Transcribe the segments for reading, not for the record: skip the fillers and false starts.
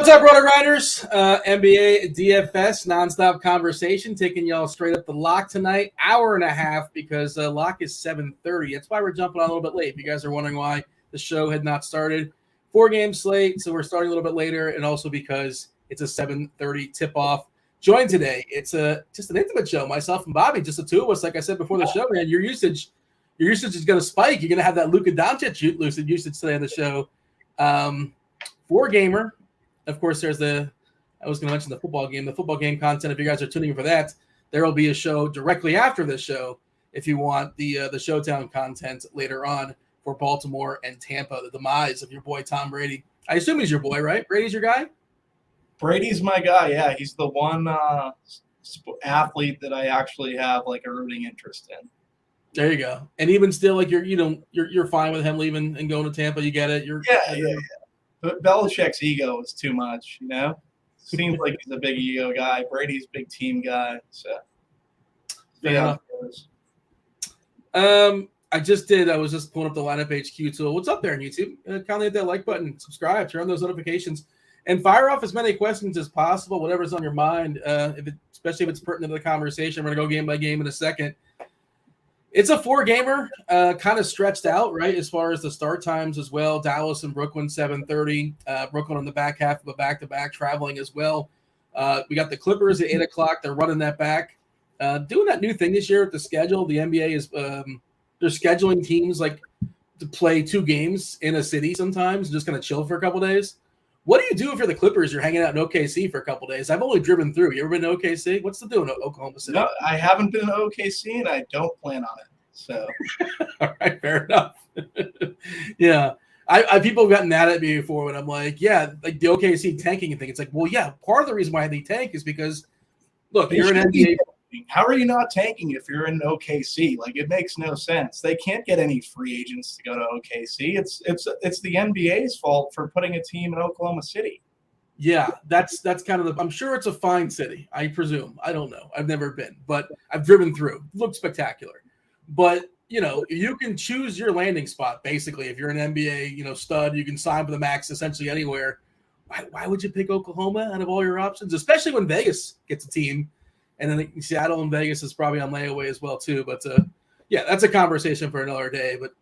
What's up, RotoGrinders? NBA DFS nonstop conversation, taking y'all straight up the lock tonight. Hour and a half because lock is 7:30. That's why we're jumping on a little bit late. If you guys are wondering why the show had not started, 4-game slate, so we're starting a little bit later, and also because it's a 7:30 tip-off. Joined today, it's just an intimate show. Myself and Bobby, just the two of us. Like I said before the show, man, your usage is going to spike. You're going to have that Luka Doncic usage today on the show. 4-gamer. Of course, I was going to mention the football game content. If you guys are tuning in for that, there will be a show directly after this show if you want the Showtown content later on for Baltimore and Tampa, the demise of your boy Tom Brady. I assume he's your boy, right? Brady's your guy? Brady's my guy, yeah. He's the one athlete that I actually have like a rooting interest in. There you go. And even still, like you're fine with him leaving and going to Tampa. You get it. Yeah. But Belichick's ego is too much, you know? Seems like he's a big ego guy. Brady's a big team guy. So, yeah. I was just pulling up the lineup HQ tool. What's up there on YouTube? Kindly hit that like button, subscribe, turn on those notifications, and fire off as many questions as possible, whatever's on your mind, especially if it's pertinent to the conversation. We're going to go game by game in a second. It's a 4-gamer, kind of stretched out, right, as far as the start times as well. Dallas and Brooklyn, 7:30. Brooklyn on the back half of a back-to-back, traveling as well. We got the Clippers at 8 o'clock. They're running that back. Doing that new thing this year with the schedule. The NBA is they're scheduling teams like to play 2 games in a city sometimes and just kind of chill for a couple days. What do you do if you're the Clippers? You're hanging out in OKC for a couple days. I've only driven through. You ever been to OKC? What's the deal in Oklahoma City? No, I haven't been to OKC, and I don't plan on it. So, all right, fair enough. Yeah, I people have gotten mad at me before when I'm like, yeah, like the OKC tanking thing. It's like, well, yeah, part of the reason why they tank is because, look, you're an NBA. How are you not tanking if you're in OKC? Like, it makes no sense. They can't get any free agents to go to OKC. It's the NBA's fault for putting a team in Oklahoma City. Yeah, that's kind of I'm sure it's a fine city, I presume. I don't know. I've never been, but I've driven through. It looks spectacular. But, you can choose your landing spot, basically. If you're an NBA, stud, you can sign for the max essentially anywhere. Why would you pick Oklahoma out of all your options, especially when Vegas gets a team? And then Seattle and Vegas is probably on layaway as well, too. But, yeah, that's a conversation for another day. But,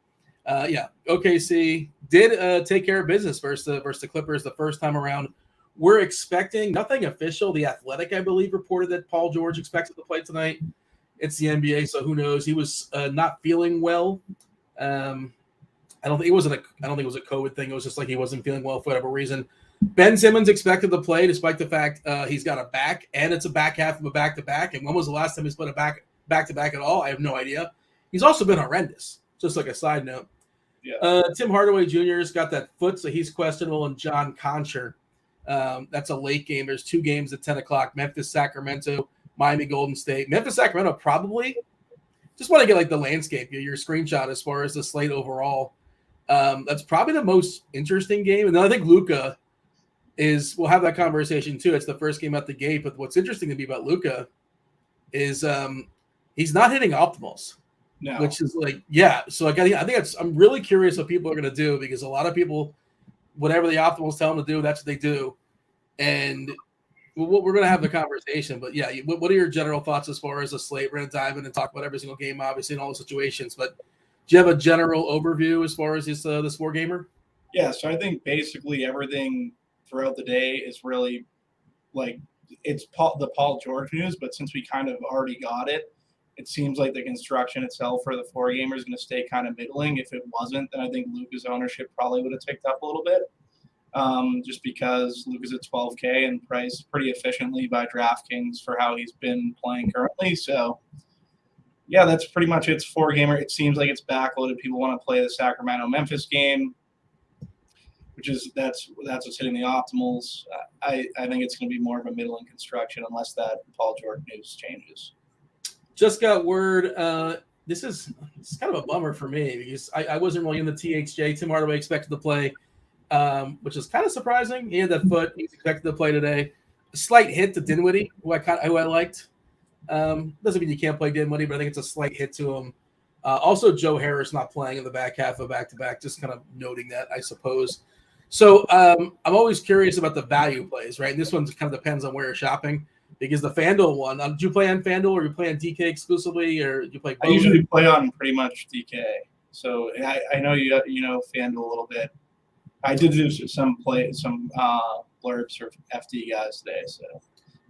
yeah, OKC did take care of business versus the Clippers the first time around. We're expecting nothing official. The Athletic, I believe, reported that Paul George expected to play tonight. It's the NBA, so who knows? He was not feeling well. I don't think it was a COVID thing. It was just like he wasn't feeling well for whatever reason. Ben Simmons expected to play, despite the fact he's got a back, and it's a back half of a back-to-back. And when was the last time he's played a back-to-back at all? I have no idea. He's also been horrendous, just like a side note. Yeah. Tim Hardaway Jr. has got that foot, so he's questionable, and John Concher. That's a late game. There's 2 games at 10 o'clock. Memphis, Sacramento, Miami, Golden State. Memphis, Sacramento probably. Just want to get like the landscape, your screenshot as far as the slate overall. That's probably the most interesting game. And then I think Luka we'll have that conversation too. It's the first game out the gate. But what's interesting to me about Luka is he's not hitting optimals. No. Which is like, yeah. So like I think I'm really curious what people are going to do, because a lot of people, whatever the optimals tell them to do, that's what they do. And we're going to have the conversation. But yeah, what are your general thoughts as far as the slate? We're going to dive in and talk about every single game, obviously, in all the situations. But do you have a general overview as far as this 4-gamer? Yeah, so I think basically everything throughout the day is really like it's the Paul George news. But since we kind of already got it, it seems like the construction itself for the 4-gamer is going to stay kind of middling. If it wasn't, then I think Luka's ownership probably would have ticked up a little bit. Just because Luka's at 12K and priced pretty efficiently by DraftKings for how he's been playing currently. So, yeah, that's pretty much it's 4-gamer. It seems like it's backloaded. People want to play the Sacramento-Memphis game, which is that's what's hitting the optimals. I think it's going to be more of a middling construction unless that Paul George news changes. Just got word. This is kind of a bummer for me because I wasn't really in the THJ. Tim Hardaway expected to play. Which is kind of surprising. He had that foot. He's expected to play today. A slight hit to Dinwiddie, who I liked. Doesn't mean you can't play Dinwiddie, but I think it's a slight hit to him. Also, Joe Harris not playing in the back half of back-to-back. Just kind of noting that, I suppose. So I'm always curious about the value plays, right? And this one kind of depends on where you're shopping, because the Fanduel one, do you play on Fanduel or you play on DK exclusively, or do you play both? I usually play on pretty much DK. So I know you know Fanduel a little bit. I did do some blurbs for FD guys today.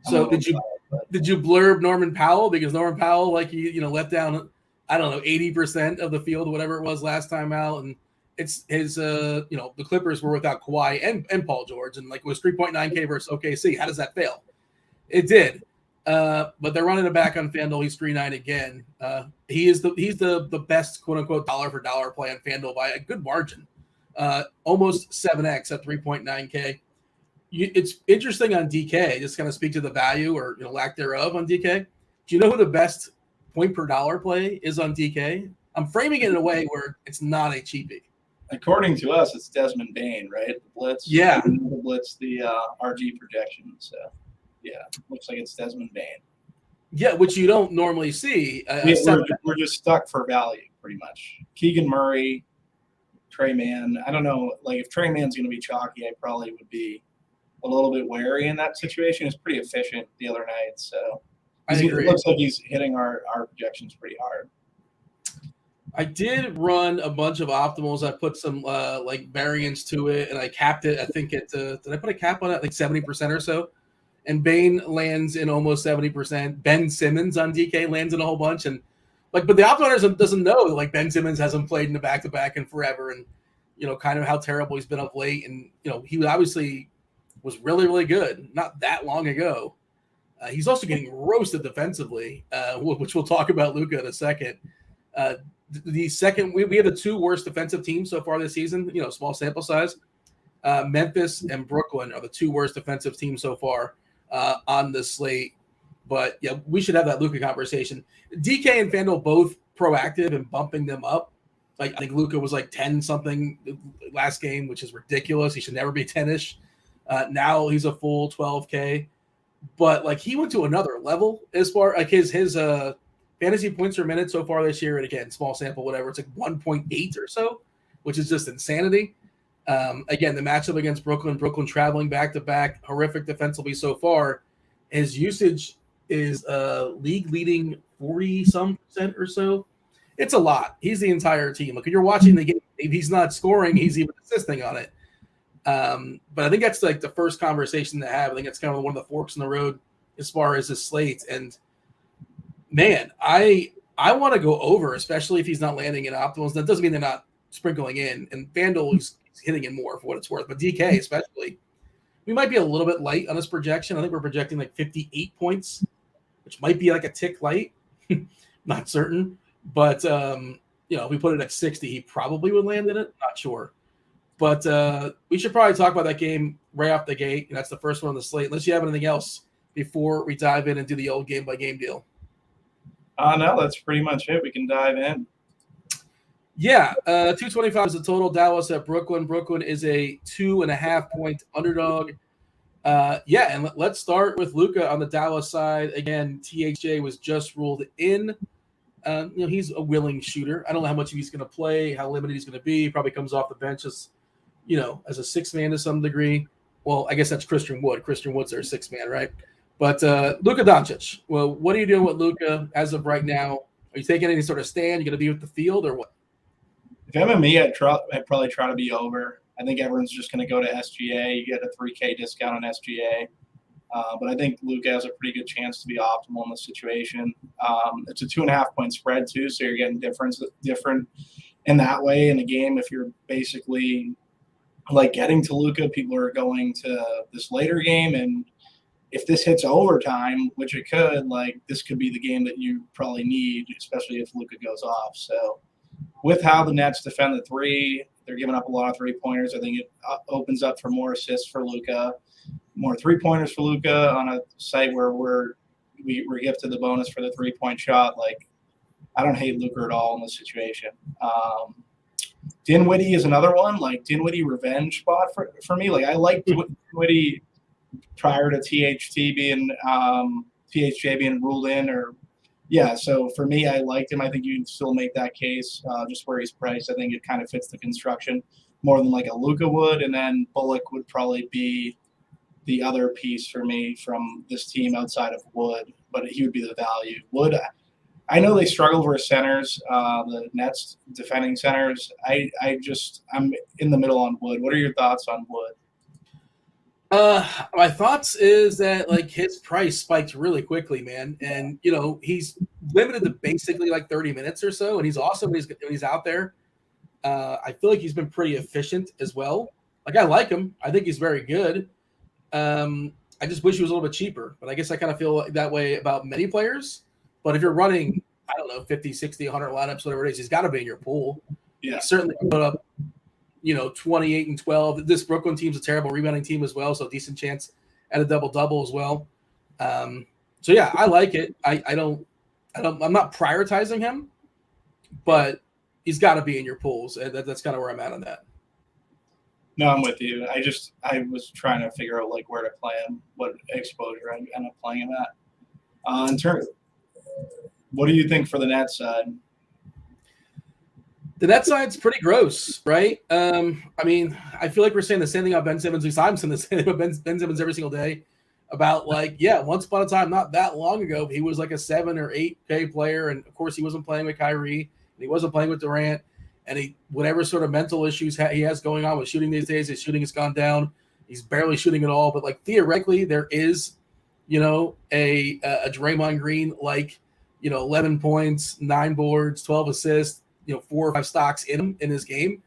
So did you blurb Norman Powell, because Norman Powell, like, he let down, I don't know, 80% of the field, whatever it was last time out, and it's his the Clippers were without Kawhi and Paul George, and like it was 3.9K versus OKC. How does that fail? It did. But they're running it back on FanDuel. He's 3.9 again. He's the best quote unquote dollar for dollar play on FanDuel by a good margin. Almost 7x at 3.9K. It's interesting on DK. Just kind of speak to the value or lack thereof on DK. Do you know who the best point per dollar play is on DK? I'm framing it in a way where it's not a cheapie. According to us, it's Desmond Bane, right? The Blitz. Yeah. The Blitz, the RG projection. So, yeah, looks like it's Desmond Bane. Yeah, which you don't normally see. We're just stuck for value, pretty much. Keegan Murray, Trey Mann. I don't know. Like, if Trey Mann's going to be chalky, I probably would be a little bit wary in that situation. He's pretty efficient the other night. So, I agree. It looks like he's hitting our projections pretty hard. I did run a bunch of optimals. I put some variance to it, and I capped it. I think did I put a cap on it, like 70% or so? And Bane lands in almost 70%. Ben Simmons on DK lands in a whole bunch, and but the optimizer doesn't know like Ben Simmons hasn't played in the back-to-back in forever, and kind of how terrible he's been of late, and he obviously was really, really good not that long ago. He's also getting roasted defensively, which we'll talk about Luka in a second. The second, we have the two worst defensive teams so far this season, small sample size. Memphis and Brooklyn are the two worst defensive teams so far on the slate. But yeah, we should have that Luka conversation. DK and Fanduel both proactive in bumping them up. Like, I think Luka was like 10 something last game, which is ridiculous. He should never be 10-ish. Now he's a full 12K. But like, he went to another level as far like his fantasy points per minute so far this year, and again, small sample, whatever, it's like 1.8 or so, which is just insanity. Again, the matchup against Brooklyn traveling back-to-back, horrific defensively so far. His usage is league-leading 40-some% or so. It's a lot. He's the entire team. Like, when you're watching the game, if he's not scoring, he's even assisting on it. But I think that's like the first conversation to have. I think it's kind of one of the forks in the road as far as his slate. And man, I want to go over, especially if he's not landing in optimals. That doesn't mean they're not sprinkling in. And Fanduel, he's hitting in more for what it's worth. But DK especially, we might be a little bit light on his projection. I think we're projecting like 58 points, which might be like a tick light. Not certain. But, if we put it at 60, he probably would land in it. Not sure. But we should probably talk about that game right off the gate. And that's the first one on the slate. Unless you have anything else before we dive in and do the old game-by-game deal. No, that's pretty much it. We can dive in. Yeah, 225 is the total. Dallas at Brooklyn. Brooklyn is a 2.5-point underdog. And let's start with Luka on the Dallas side. Again, THJ was just ruled in. He's a willing shooter. I don't know how much he's going to play, how limited he's going to be. He probably comes off the bench as a sixth man to some degree. Well, I guess that's Christian Wood. Christian Wood's their sixth man, right? But Luka Doncic. Well, what are you doing with Luka as of right now? Are you taking any sort of stand? You going to be with the field or what? If I'm me, I'd probably try to be over. I think everyone's just going to go to SGA. You get a 3K discount on SGA. But I think Luka has a pretty good chance to be optimal in this situation. It's a 2.5-point spread too, so you're getting different in that way in a game. If you're basically like getting to Luka, people are going to this later game, and if this hits overtime, which it could, like this could be the game that you probably need, especially if Luka goes off. So with how the Nets defend the three, they're giving up a lot of three-pointers. I think it opens up for more assists for Luka, more three-pointers for Luka on a site where we're gifted the bonus for the three-point shot. Like, I don't hate Luka at all in this situation. Dinwiddie is another one, like Dinwiddie revenge spot for me. Like, I liked Dinwiddie prior to THJ being ruled in, so for me, I liked him. I think you can still make that case just where he's priced. I think it kind of fits the construction. more than like a Luka would, and then Bullock would probably be the other piece for me from this team outside of Wood, but he would be the value. Wood, I know they struggle versus centers, the Nets defending centers. I'm in the middle on Wood. What are your thoughts on Wood? My thoughts is that like his price spiked really quickly, man, and he's limited to basically like 30 minutes or so, and he's awesome when he's out there. I feel like he's been pretty efficient as well. Like I like him. I think he's very good. I just wish he was a little bit cheaper, but I guess I kind of feel like that way about many players. But if you're running, I don't know, 50, 60, 100 lineups, whatever it is, he's got to be in your pool. Yeah, he certainly can put up 28 and 12. This Brooklyn team's a terrible rebounding team as well, so decent chance at a double-double as well. So yeah, I like it. I'm not prioritizing him, but he's got to be in your pools. And that's kind of where I'm at on that. No, I'm with you. I was trying to figure out like where to play him, what exposure I end up playing him at. In turn, what do you think for the Nets side? The net side's pretty gross, right? I mean, I feel like we're saying the same thing about Ben Simmons. At least I'm saying the same thing about Ben Simmons every single day. About once upon a time, not that long ago, he was like a 7 or 8K player, and of course he wasn't playing with Kyrie, and he wasn't playing with Durant, and whatever sort of mental issues he has going on with shooting these days, his shooting has gone down. He's barely shooting at all, but like theoretically, there is, a Draymond Green 11 points, 9 boards, 12 assists. 4 or 5 stocks in his game,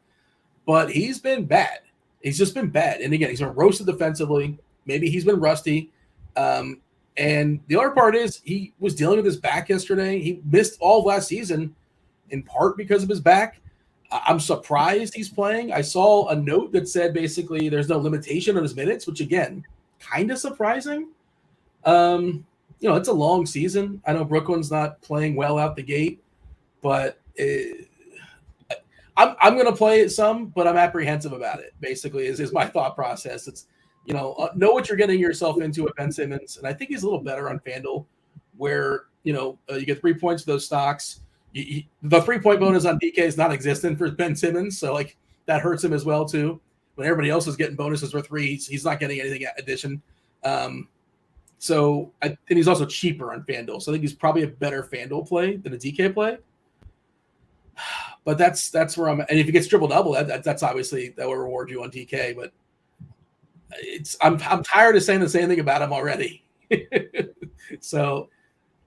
but he's been bad. He's just been bad. And again, he's been roasted defensively. Maybe he's been rusty. And the other part is he was dealing with his back yesterday. He missed all of last season in part because of his back. I'm surprised he's playing. I saw a note that said basically there's no limitation on his minutes, which again, kind of surprising. It's a long season. I know Brooklyn's not playing well out the gate, but I'm going to play it some, but I'm apprehensive about it. Basically, is my thought process. It's know what you're getting yourself into with Ben Simmons, and I think he's a little better on FanDuel, where you get 3 points for those stocks. The 3-point bonus on DK is non-existent for Ben Simmons, so like that hurts him as well too. When everybody else is getting bonuses for 3, he's not getting anything addition. And he's also cheaper on FanDuel, so I think he's probably a better FanDuel play than a DK play. But that's where I'm at. And if he gets triple-double, that's obviously that will reward you on DK. But I'm tired of saying the same thing about him already. So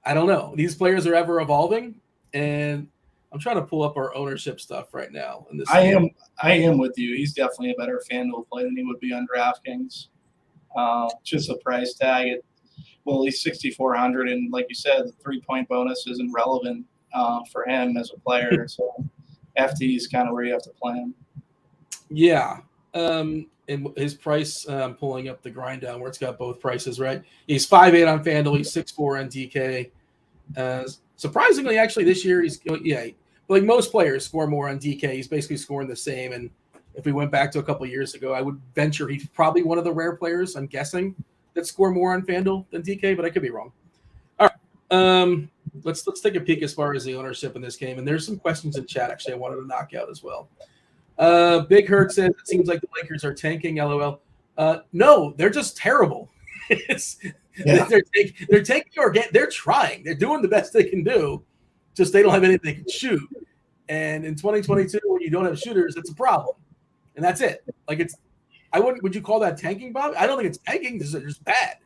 I don't know. These players are ever evolving, and I'm trying to pull up our ownership stuff right now. I am with you. He's definitely a better FanDuel play than he would be on DraftKings. Just the price tag at least 6,400, and like you said, the 3-point bonus isn't relevant for him as a player. So FT is kind of where you have to play him. Yeah. And his price, pulling up the grind down where it's got both prices, right? He's 5'8" on FanDuel. He's 6'4" on DK. Surprisingly, actually, this year but like most players score more on DK. He's basically scoring the same. And if we went back to a couple years ago, I would venture he's probably one of the rare players, I'm guessing, that score more on FanDuel than DK, but I could be wrong. All right. Let's take a peek as far as the ownership in this game. And there's some questions in chat, actually, I wanted to knock out as well. Big Hurt says it seems like the Lakers are tanking. LOL. No, they're just terrible. They're taking they're trying. They're doing the best they can do. Just they don't have anything they can shoot. And in 2022, when you don't have shooters, it's a problem. And that's it. Like would you call that tanking, Bob? I don't think it's tanking. It's just bad.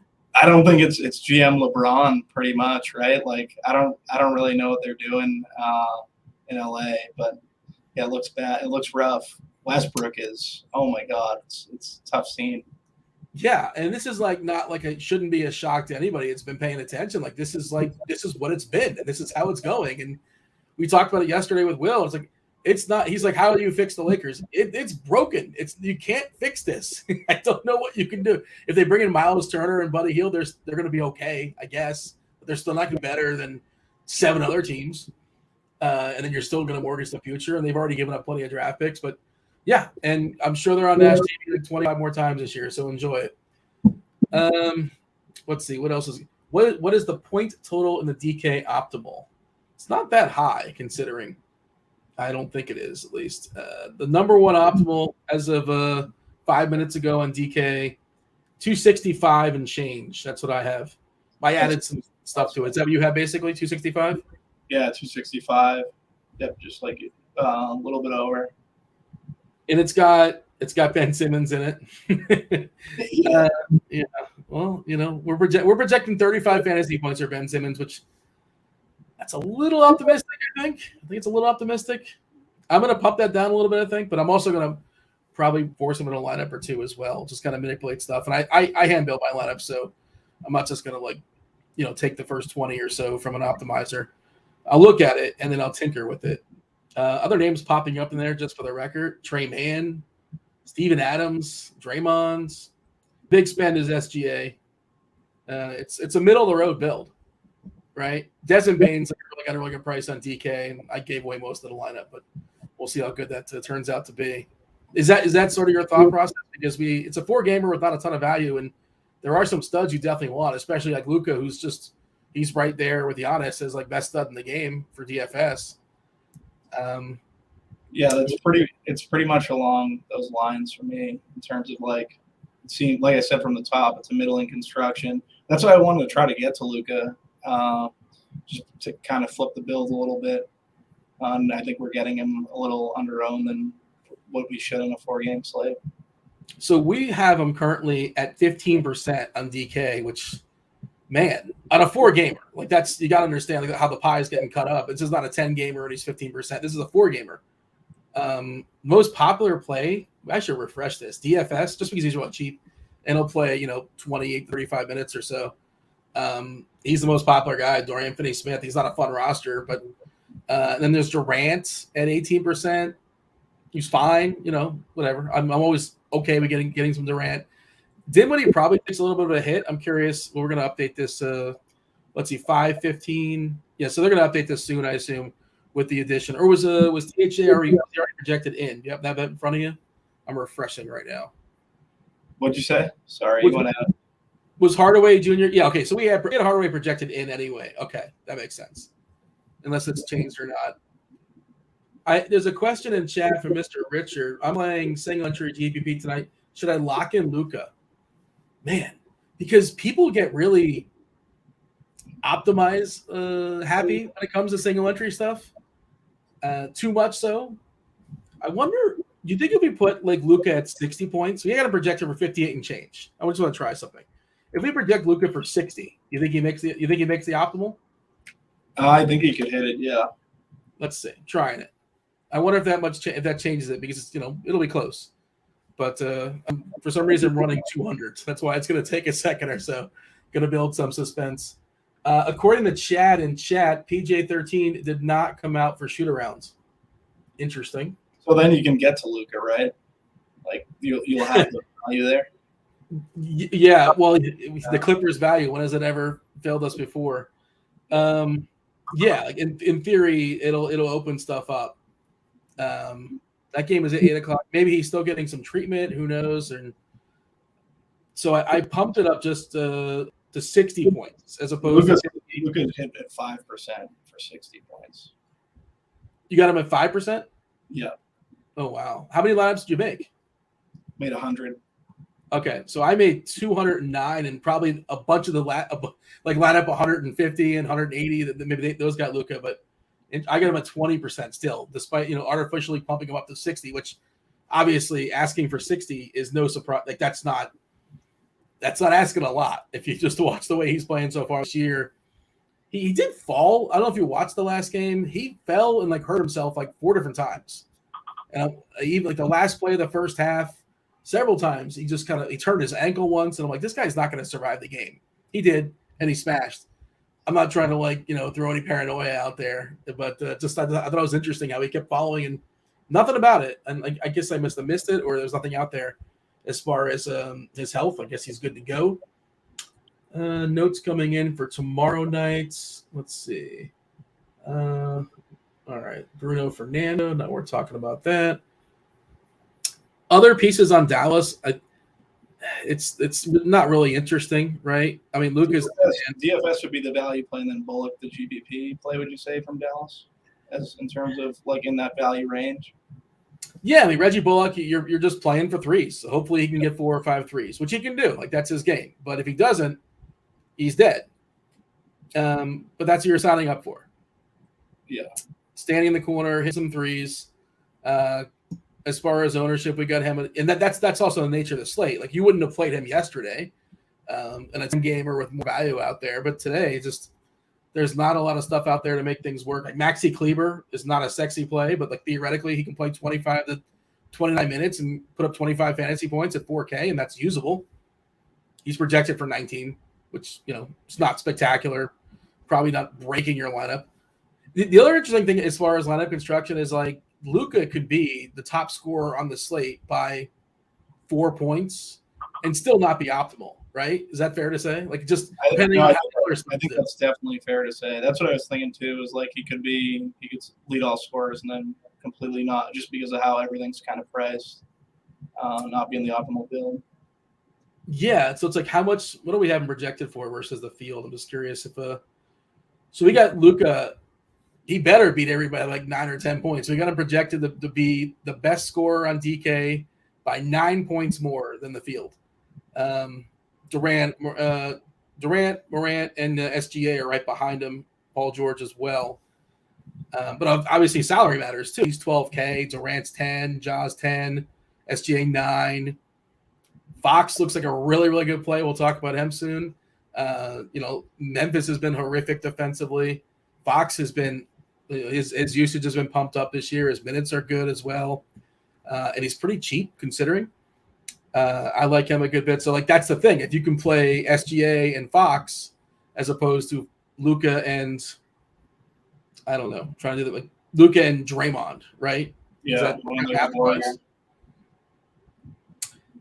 I don't think it's GM LeBron pretty much, right? Like I don't really know what they're doing in LA, but yeah, it looks bad. It looks rough. Westbrook is, oh my God, it's a tough scene. Yeah, and this is like not like it shouldn't be a shock to anybody that's been paying attention. Like this is what it's been, and this is how it's going. And we talked about it yesterday with Will. It's like it's not. He's like, how do you fix the Lakers? It's broken. You can't fix this. I don't know what you can do. If they bring in Miles Turner and Buddy Hield, they're going to be okay, I guess. But they're still not going to be better than 7 other teams. And then you're still going to mortgage the future. And they've already given up plenty of draft picks. But yeah, and I'm sure they're on Nash TV like 25 more times this year. So enjoy it. Let's see what else is. What is the point total in the DK optimal? It's not that high considering. I don't think it is, at least. The number one optimal as of 5 minutes ago on DK, 265 and change. That's what I have. I added some stuff to it. Is that what you have basically, 265? Yeah, 265. Yep, just like a little bit over. And it's got Ben Simmons in it. Yeah. Yeah. Well, we're projecting 35 fantasy points for Ben Simmons, which that's a little optimistic, I think. I think it's a little optimistic. I'm going to pump that down a little bit, I think, but I'm also going to probably force him in a lineup or two as well, just kind of manipulate stuff. And I hand build my lineup, so I'm not just going to take the first 20 or so from an optimizer. I'll look at it, and then I'll tinker with it. Other names popping up in there, just for the record: Trey Mann, Steven Adams, Draymond. Big spend is SGA. It's a middle of the road build, right? Desmond Bane's got a really good price on DK, and I gave away most of the lineup, but we'll see how good that turns out to be. Is that sort of your thought process? Because it's a 4-gamer with not a ton of value, and there are some studs you definitely want, especially like Luka, he's right there with Giannis as best stud in the game for DFS. Yeah, it's pretty much along those lines for me in terms of seeing, like I said from the top, it's a middling construction. That's why I wanted to try to get to Luka, just to kind of flip the build a little bit. I think we're getting him a little under-owned than what we should in a 4-game slate. So we have him currently at 15% on DK, which, man, on a 4-gamer, that's, you got to understand how the pie is getting cut up. It's just not a 10-gamer and he's 15%. This is a 4-gamer. Most popular play, I should refresh this, DFS, just because he's really cheap, and he'll play 28, 35 minutes or so. He's the most popular guy. Dorian Finney-Smith, he's not a fun roster, but then there's Durant at 18%. He's fine, whatever. I'm always okay with getting some Durant. Dinwiddie probably takes a little bit of a hit. I'm curious. We're going to update this. Let's see, 5:15. Yeah, so they're going to update this soon, I assume, with the addition. Or was THJ already projected in? You have that in front of you? I'm refreshing right now. What'd you say? Sorry, you went out. Was Hardaway Jr.? Yeah, okay. So we had Hardaway projected in anyway. Okay, that makes sense. Unless it's changed or not. There's a question in chat from Mr. Richard. I'm playing single entry GPP tonight. Should I lock in Luka? Man, because people get really happy when it comes to single entry stuff. Too much so. I wonder, do you think if we put Luka at 60 points, we got to project him for 58 and change. I just want to try something. If we project Luka for 60, you think he makes the optimal? I think he could hit it, yeah. Let's see. Trying it. I wonder if that changes it, because it'll be close. But for some reason, I'm running 200. That's why it's going to take a second or so. Going to build some suspense. According to Chad in chat, PJ13 did not come out for shoot-arounds. Interesting. So then you can get to Luka, right? You'll have the value there. Yeah, well, the Clippers' value. When has it ever failed us before? Yeah, in theory, it'll open stuff up. That game is at 8:00. Maybe he's still getting some treatment. Who knows? And so I pumped it up just to 60 points as opposed to Luka hit at 5% for 60 points. You got him at 5%? Yeah. Oh wow! How many lineups did you make? Made 100. Okay, so I made 209, and probably a bunch of the lineup 150 and 180. That maybe those got Luka, but I got him at 20% still, despite artificially pumping him up to 60, which obviously asking for 60 is no surprise. That's not asking a lot if you just watch the way he's playing so far this year. He did fall. I don't know if you watched the last game. He fell and hurt himself 4 different times, and even the last play of the first half, several times he just he turned his ankle once, and I'm like, this guy's not going to survive the game. He did, and he smashed. I'm not trying to throw any paranoia out there, but I thought it was interesting how he kept following and nothing about it. And I guess I must have missed it, or there's nothing out there as far as his health. I guess he's good to go. Notes coming in for tomorrow night. Let's see. All right, Bruno Fernando. Now we're talking about that. Other pieces on Dallas. It's not really interesting, right? I mean, Lucas DFS would be the value play, and then Bullock the GBP play. Would you say from Dallas? as in terms of like in that value range. Yeah, I mean Reggie Bullock, you're just playing for threes. So hopefully he can get 4 or 5 threes, which he can do. Like that's his game. But if he doesn't, he's dead. But that's what you're signing up for. Yeah. Standing in the corner, hit some threes. As far as ownership, we got him, and that's also the nature of the slate. Like you wouldn't have played him yesterday, and it's a gamer with more value out there. But today, just there's not a lot of stuff out there to make things work. Like Maxi Kleber is not a sexy play, but like theoretically, he can play 25 to 29 minutes and put up 25 fantasy points at 4K, and that's usable. He's projected for 19, which it's not spectacular. Probably not breaking your lineup. The other interesting thing as far as lineup construction is like Luka could be the top scorer on the slate by 4 points and still not be optimal, right? Is that fair to say? Like just depending on how I think that's definitely fair to say. That's what I was thinking too, is like he could lead all scorers and then completely not, just because of how everything's kind of priced, not being the optimal build. Yeah, so it's like what do we have him projected for versus the field? I'm just curious if so we got Luka. He better beat everybody like 9 or 10 points. We got him projected to be the best scorer on DK by 9 points more than the field. Durant, Morant, and SGA are right behind him. Paul George as well. But obviously salary matters too. He's 12K. Durant's 10. Ja's 10. SGA 9. Fox looks like a really, really good play. We'll talk about him soon. Memphis has been horrific defensively. Fox has been his usage has been pumped up this year. His minutes are good as well, and he's pretty cheap considering. I like him a good bit. So like that's the thing. If you can play SGA and Fox as opposed to Luka and I don't know, trying to do that like Luka and Draymond, right? Yeah.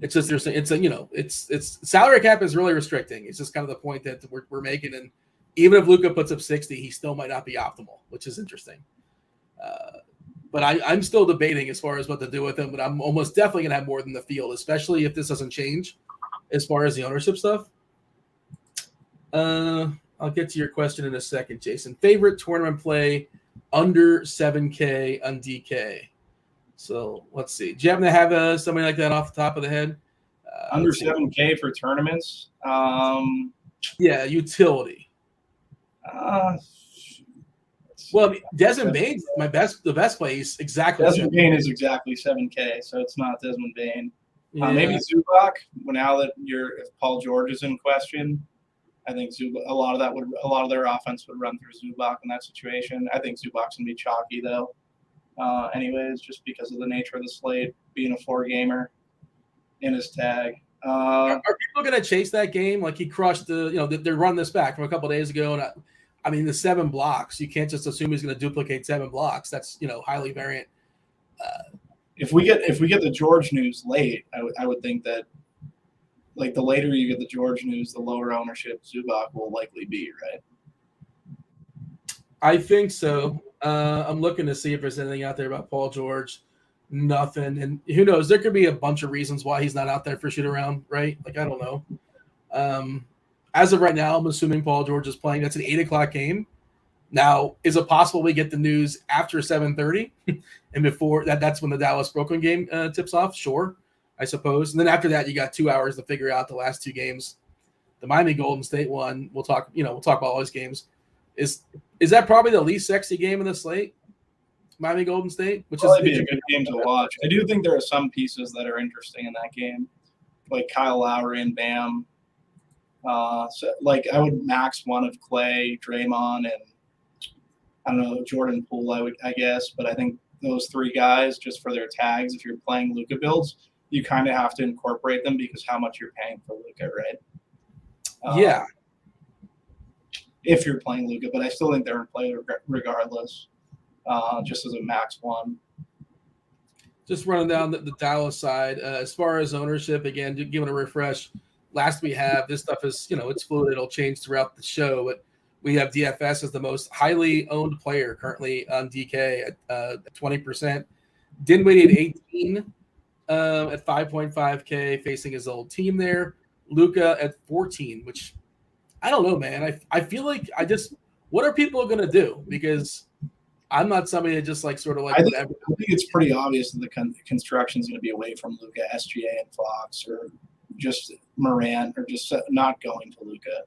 It's just it's salary cap is really restricting. It's just kind of the point that we're making, and even if Luka puts up 60, he still might not be optimal, which is interesting. But I'm still debating as far as what to do with him, but I'm almost definitely going to have more than the field, especially if this doesn't change as far as the ownership stuff. I'll get to your question in a second, Jason. Favorite tournament play under 7K on DK? So let's see. Do you happen to have somebody like that off the top of the head? Under 7K for tournaments? Yeah, utility. Well, I mean, Desmond Bane's the best place. Exactly. Desmond Bane is exactly 7K, so it's not Desmond Bane. Yeah. Maybe Zubac. Now that if Paul George is in question, I think a lot of their offense would run through Zubac in that situation. I think Zubac's gonna be chalky though. Anyways, just because of the nature of the slate, being a 4-gamer in his tag. Are people going to chase that game? Like he crushed they run this back from a couple of days ago. And I mean, the 7 blocks, you can't just assume he's going to duplicate 7 blocks. That's, highly variant. If we get the George news late, I would think that like the later you get the George news, the lower ownership Zubac will likely be, right? I think so. I'm looking to see if there's anything out there about Paul George. Nothing. And who knows? There could be a bunch of reasons why he's not out there for shoot around, right? Like, I don't know. As of right now, I'm assuming Paul George is playing. That's an 8 o'clock game. Now, is it possible we get the news after 7:30 and before that's when the Dallas Brooklyn game tips off? Sure, I suppose. And then after that, you got 2 hours to figure out the last 2 games. The Miami Golden State one, we'll talk about all those games. Is that probably the least sexy game in the slate? Miami Golden State, which is be a good game to watch. I do think there are some pieces that are interesting in that game, like Kyle Lowry and Bam. So like I would max one of Clay, Draymond, and I don't know, Jordan Poole. I guess, but I think those 3 guys, just for their tags, if you're playing Luka builds, you kind of have to incorporate them because how much you're paying for Luka, right? Yeah. If you're playing Luka, but I still think they're in play regardless, just as a max one. Just running down the Dallas side. As far as ownership, again, giving a refresh. Last we have, this stuff is, it's fluid. It'll change throughout the show, but we have DFS as the most highly owned player currently on DK at 20%. Dinwiddie at 18 at 5.5K facing his old team there. Luka at 14, which I don't know, man. I feel like what are people going to do? Because I'm not somebody that just like sort of like I think whatever. it's pretty obvious that the construction is going to be away from Luka, SGA, and Fox, or just Morant, or just not going to Luka.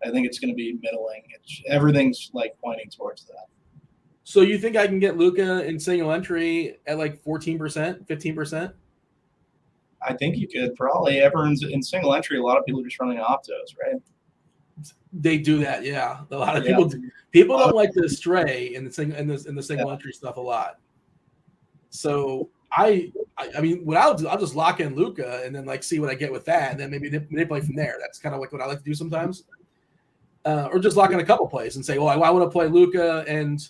I think it's going to be middling. Everything's like pointing towards that. So you think I can get Luka in single entry at like 14%, 15%? I think you could probably. Everyone's in single entry. A lot of people are just running optos, right? They do that, yeah. A lot of people do. People don't like to stray in the single entry stuff a lot. So I mean, what I'll do, I'll just lock in Luka and then like see what I get with that, and then maybe manipulate from there. That's kind of like what I like to do sometimes, or just lock in a couple plays and say, well, I want to play Luka and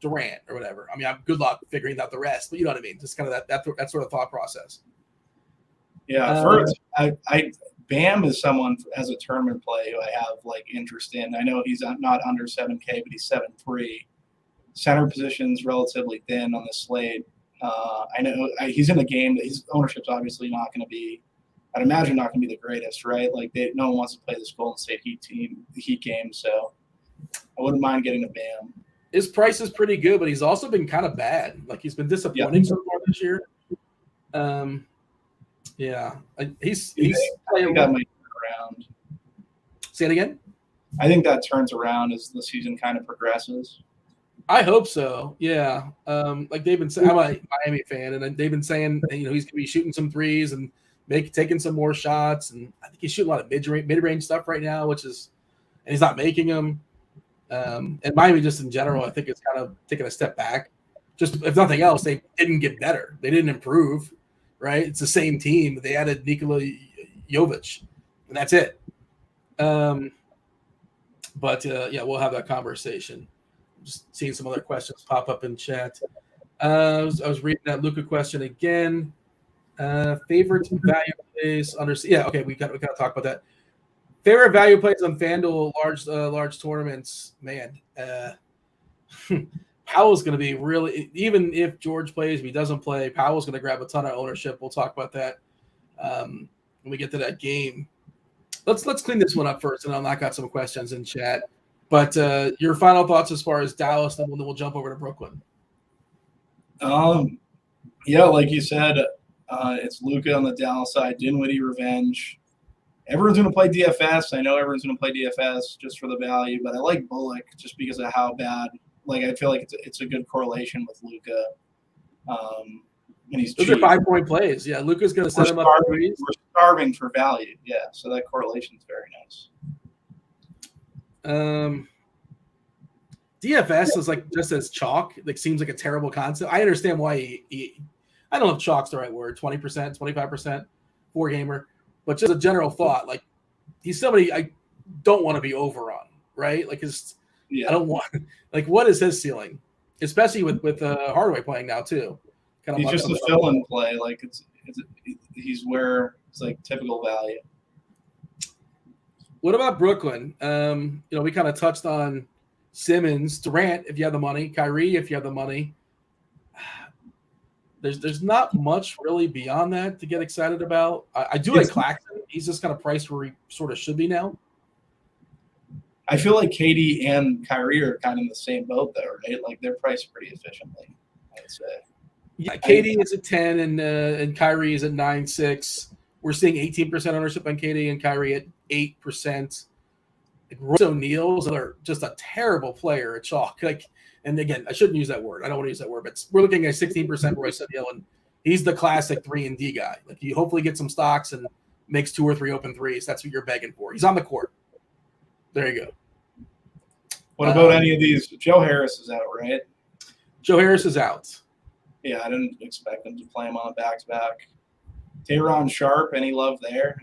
Durant or whatever. I mean, I'm good luck figuring out the rest, but you know what I mean. Just kind of that sort of thought process. Yeah, first, Bam is someone as a tournament play who I have like interest in. I know he's not under 7K, but he's 7.3. Center position's relatively thin on the slate. I know he's in a game that his ownership's obviously not going to be. I'd imagine not going to be the greatest, right? Like no one wants to play this Golden State Heat game, so I wouldn't mind getting a Bam. His price is pretty good, but he's also been kind of bad. Like he's been disappointing so far this year. Yeah, he's playing that might turn around. Say it again. I think that turns around as the season kind of progresses. I hope so. Yeah. Like they've been saying, I'm a Miami fan, and they've been saying he's going to be shooting some threes and taking some more shots, and I think he's shooting a lot of mid-range stuff right now, and he's not making them. And Miami just in general, I think it's kind of taking a step back. Just if nothing else, they didn't get better. They didn't improve. Right, it's the same team, but they added Nikola Jovic, and that's it. But yeah, we'll have that conversation. Just seeing some other questions pop up in chat. I was reading that Luka question again. Favorite value plays under? Yeah, okay, we got to talk about that. Favorite value plays on Fanduel large tournaments. Man, Powell's going to be really, even if George plays, if he doesn't play, Powell's going to grab a ton of ownership. We'll talk about that when we get to that game. Let's clean this one up first, and I'll knock out some questions in chat. But your final thoughts as far as Dallas, then we'll jump over to Brooklyn. Yeah, like you said, it's Luka on the Dallas side, Dinwiddie revenge. Everyone's going to play DFS. I know everyone's going to play DFS just for the value, but I like Bullock just because of how bad. Like I feel like it's a good correlation with Luka, and he's those are 5-point plays. Yeah, Luka's going to set him up. We're starving for value. Yeah, so that correlation is very nice. DFS is like just as chalk. Like seems like a terrible concept. I understand why I don't know if chalk's the right word. 20%, 25%, 4-gamer, but just a general thought. Like he's somebody I don't want to be over on. Right? Like I don't want like what is his ceiling, especially with Hardaway playing now too. He's just a fill-in play. Like he's where it's like typical value. What about Brooklyn? We kind of touched on Simmons, Durant if you have the money, Kyrie if you have the money. There's not much really beyond that to get excited about. I do like Claxton. He's just kind of priced where he sort of should be now. I feel like KD and Kyrie are kind of in the same boat, though, right? Like they're priced pretty efficiently, I would say. Yeah, KD is at 10 and Kyrie is at 9.6. We're seeing 18% ownership on KD and Kyrie at 8%. Like Royce O'Neal's just a terrible player at chalk. Like, and again, I shouldn't use that word. I don't want to use that word, but we're looking at 16% Royce O'Neal, and he's the classic 3-and-D guy. Like you hopefully get some stocks and makes 2 or 3 open threes. That's what you're begging for. He's on the court. There you go. What about any of these? Joe Harris is out, right? Joe Harris is out. Yeah, I didn't expect them to play him on a back-to-back. Day'Ron Sharp, any love there?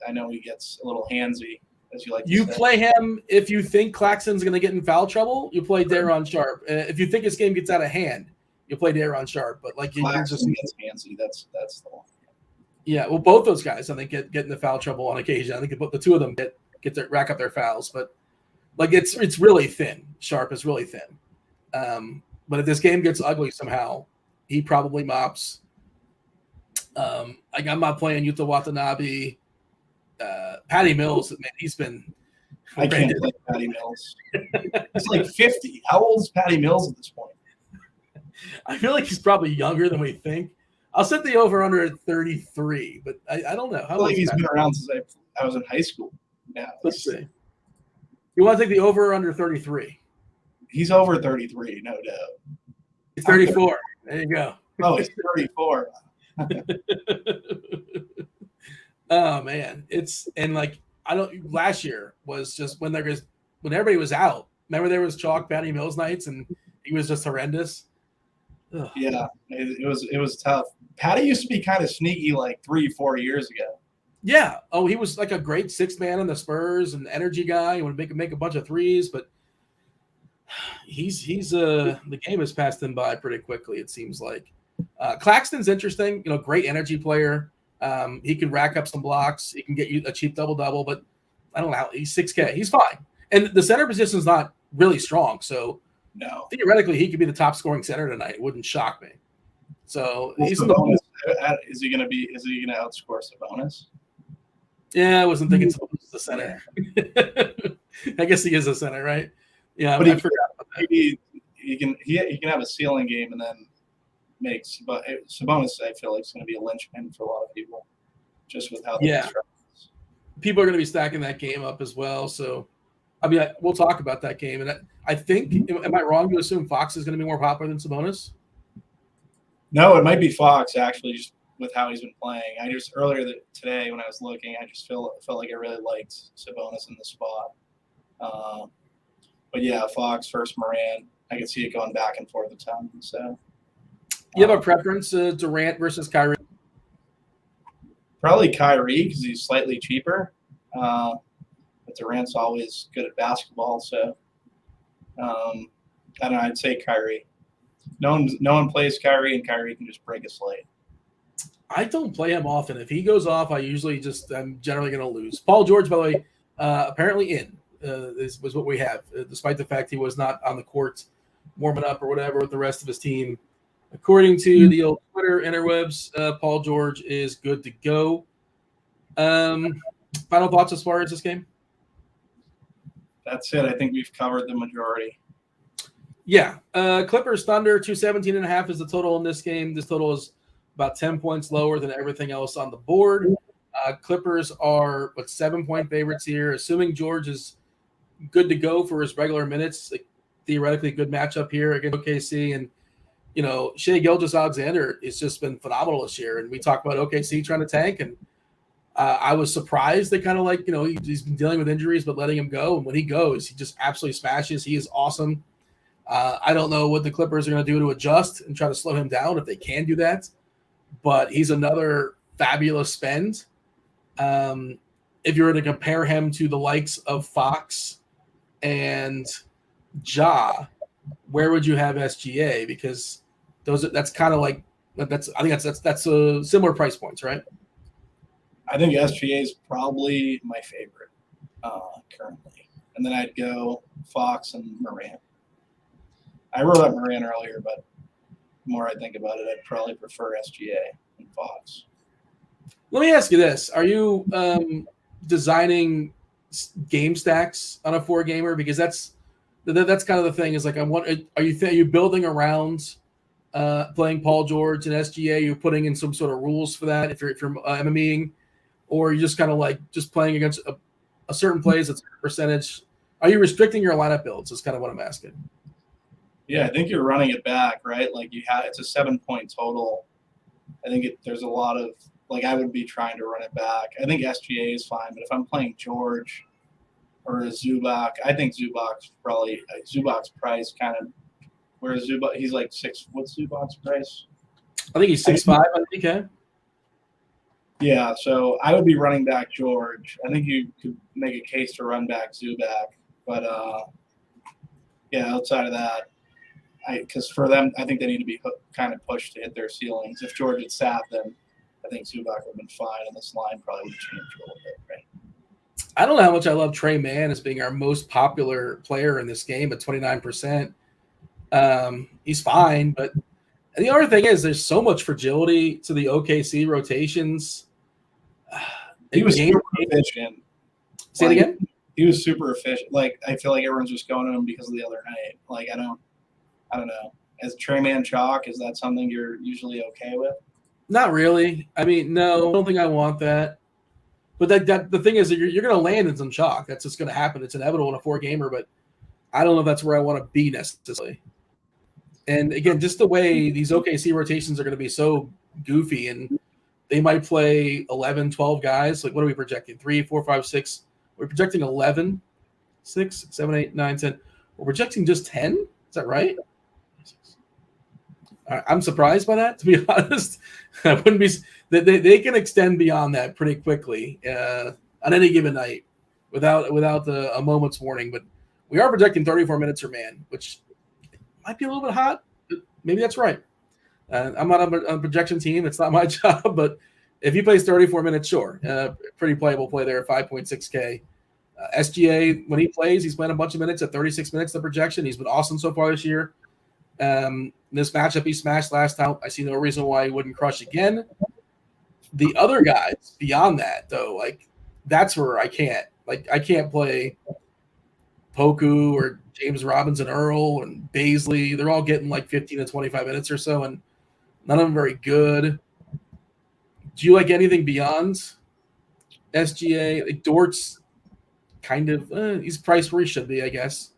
I know he gets a little handsy, as you like to say. You play him if you think Claxton's going to get in foul trouble. You play Day'Ron Sharp. If you think his game gets out of hand, you play Day'Ron Sharp. But like you're just gets handsy. That's the one. Yeah, well, both those guys I think get into foul trouble on occasion. I think the two of them get their rack up their fouls, but like it's really thin. Sharp is really thin. But if this game gets ugly somehow, he probably mops. Like I'm not playing Yuta Watanabe. Patty Mills, man, he's been. I can't play Patty Mills. He's like 50. How old is Patty Mills at this point? I feel like he's probably younger than we think. I'll set the over under at 33, but I don't know. I feel like he's been around since I was in high school. Yeah. Let's see. You want to take the over or under 33? He's over 33, no doubt. He's 34. There you go. Oh, he's 34. Oh man, last year was just when everybody was out. Remember there was chalk Patty Mills nights and he was just horrendous. Ugh. Yeah, it was tough. Patty used to be kind of sneaky like 3-4 years ago. Yeah. Oh, he was like a great sixth man in the Spurs and energy guy. He would make a bunch of threes, but he's the game has passed him by pretty quickly. It seems like Claxton's interesting. Great energy player. He can rack up some blocks. He can get you a cheap double-double, but I don't know. He's 6K. He's fine. And the center position is not really strong. So no, theoretically, he could be the top scoring center tonight. It wouldn't shock me. So he's in the Is he going to outscore Sabonis? Yeah, I wasn't thinking Sabonis is the center. I guess he is a center, right? Yeah, but I forgot about that. He can have a ceiling game and then makes. But Sabonis, I feel like, is going to be a linchpin for a lot of people, just with how they people are going to be stacking that game up as well. So, I mean, we'll talk about that game. And I think, am I wrong to assume Fox is going to be more popular than Sabonis? No, it might be Fox actually, just with how he's been playing. I just today when I was looking, I just felt like I really liked Sabonis in the spot. But yeah, Fox versus Moran, I can see it going back and forth a ton. So, you have a preference, Durant versus Kyrie? Probably Kyrie because he's slightly cheaper. But Durant's always good at basketball, so I don't know. I'd say Kyrie. No one plays Kyrie, and Kyrie can just break a slate. I don't play him often. If he goes off, I'm generally going to lose. Paul George, by the way, apparently was what we have, despite the fact he was not on the court warming up or whatever with the rest of his team. According to the old Twitter interwebs, Paul George is good to go. Final thoughts as far as this game? That's it. I think we've covered the majority. Yeah. Clippers Thunder 217.5 is the total in this game. This total is about 10 points lower than everything else on the board. Clippers are 7-point favorites here. Assuming George is good to go for his regular minutes, theoretically good matchup here against OKC. And, Shai Gilgeous-Alexander has just been phenomenal this year. And we talk about OKC trying to tank. And I was surprised that kind of he's been dealing with injuries, but letting him go. And when he goes, he just absolutely smashes. He is awesome. I don't know what the Clippers are going to do to adjust and try to slow him down if they can do that. But he's another fabulous spend. If you were to compare him to the likes of Fox and Ja, where would you have SGA? Because that's kind of like that's similar price points, right? I think SGA is probably my favorite currently, and then I'd go Fox and Moran. I wrote up Moran earlier, but the more I think about it, I'd probably prefer SGA and Fox. Let me ask you this: are you designing game stacks on a 4-gamer? Because that's kind of the thing. Is like are you building around playing Paul George and SGA? You're putting in some sort of rules for that if you're MMEing, or you're just kind of like just playing against a certain plays that's a percentage. Are you restricting your lineup builds? Is kind of what I'm asking. Yeah, I think you're running it back, right? Like it's a 7-point total. I think there's a lot of I would be trying to run it back. I think SGA is fine, but if I'm playing George or Zubac, I think Zubac's probably Zubac's price kind of where Zubac he's like 6. What's Zubac's price? I think he's 6'5". I think, yeah. Yeah, so I would be running back George. I think you could make a case to run back Zubac, but yeah, outside of that. Because for them, I think they need to be kind of pushed to hit their ceilings. If George had sat, then I think Zubac would have been fine, and this line probably would have changed a little bit, right? I don't know how much I love Trey Mann as being our most popular player in this game at 29%. He's fine, but the other thing is there's so much fragility to the OKC rotations. He was super efficient. Say it again? He was super efficient. I feel like everyone's just going to him because of the other night. I don't know. as Trey Man chalk, is that something you're usually okay with? Not really. I mean, no, I don't think I want that. But that the thing is that you're going to land in some chalk. That's just going to happen. It's inevitable in a 4-gamer, but I don't know if that's where I want to be necessarily. And again, just the way these OKC rotations are going to be so goofy, and they might play 11, 12 guys. Like, what are we projecting? 3, 4, 5, 6. We're projecting 11, 6, 7, 8, 9, 10. We're projecting just 10. Is that right? I'm surprised by that, to be honest. I wouldn't be. They can extend beyond that pretty quickly on any given night without a moment's warning. But we are projecting 34 minutes per man, which might be a little bit hot. But maybe that's right. I'm not on a projection team. It's not my job. But if he plays 34 minutes, sure. Pretty playable play there at 5.6K. SGA, when he plays, he's playing a bunch of minutes at 36 minutes, the projection. He's been awesome so far this year. This matchup he smashed last time. I see no reason why he wouldn't crush again. The other guys beyond that, though, like that's where I can't. Like I can't play Poku or James Robinson Earl and Baisley. They're all getting like 15 to 25 minutes or so, and none of them very good. Do you like anything beyond SGA? Like Dort's kind of he's priced where he should be, I guess.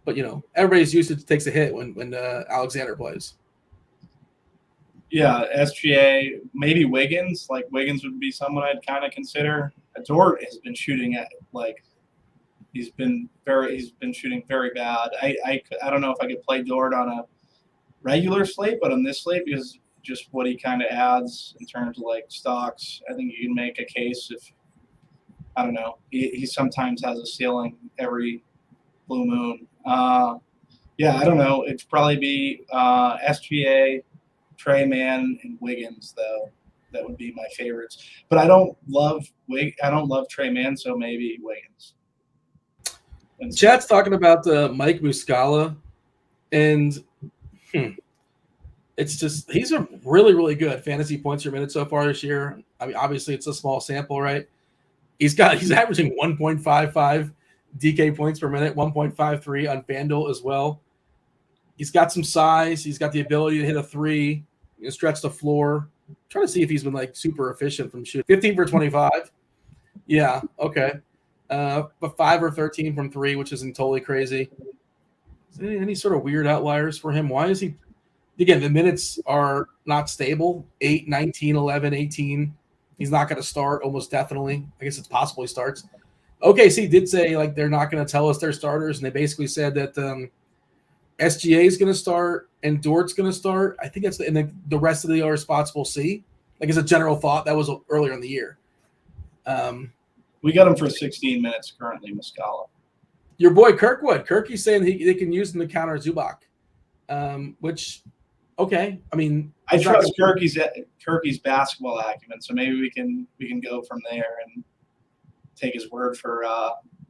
But everybody's usage takes a hit when Alexander plays. Yeah, SGA, maybe Wiggins. Like Wiggins would be someone I'd kind of consider. Dort has been shooting at he's been shooting very bad. I don't know if I could play Dort on a regular slate, but on this slate because just what he kind of adds in terms of like stocks, I think you can make a case if I don't know. He sometimes has a ceiling every blue moon. Yeah, I don't know. It'd probably be SGA, Trey Man, and Wiggins though. That would be my favorites. But I don't love Trey Man, so maybe Wiggins. Chad's talking about Mike Muscala, and it's just he's a really, really good fantasy points per minute so far this year. I mean, obviously it's a small sample, right? He's averaging 1.55 DK points per minute, 1.53 on Fanduel as well. He's got some size. He's got the ability to hit a 3, stretch the floor. I'm trying to see if he's been like super efficient from shooting. 15 for 25. Yeah, okay. But 5 or 13 from 3, which isn't totally crazy. Is there any sort of weird outliers for him? Why is he – again, the minutes are not stable. 8, 19, 11, 18. He's not going to start almost definitely. I guess it's possible he starts. OKC did say like they're not going to tell us their starters, and they basically said that SGA is going to start and Dort's going to start. I think that's and the rest of the other spots we'll see. Like as a general thought, that was earlier in the year. We got him for 16 minutes currently, Muscala. Your boy Kirkwood. Kirky's saying they can use him to counter Zubac, which okay. I mean, I trust Kirky's basketball acumen, so maybe we can go from there and take his word for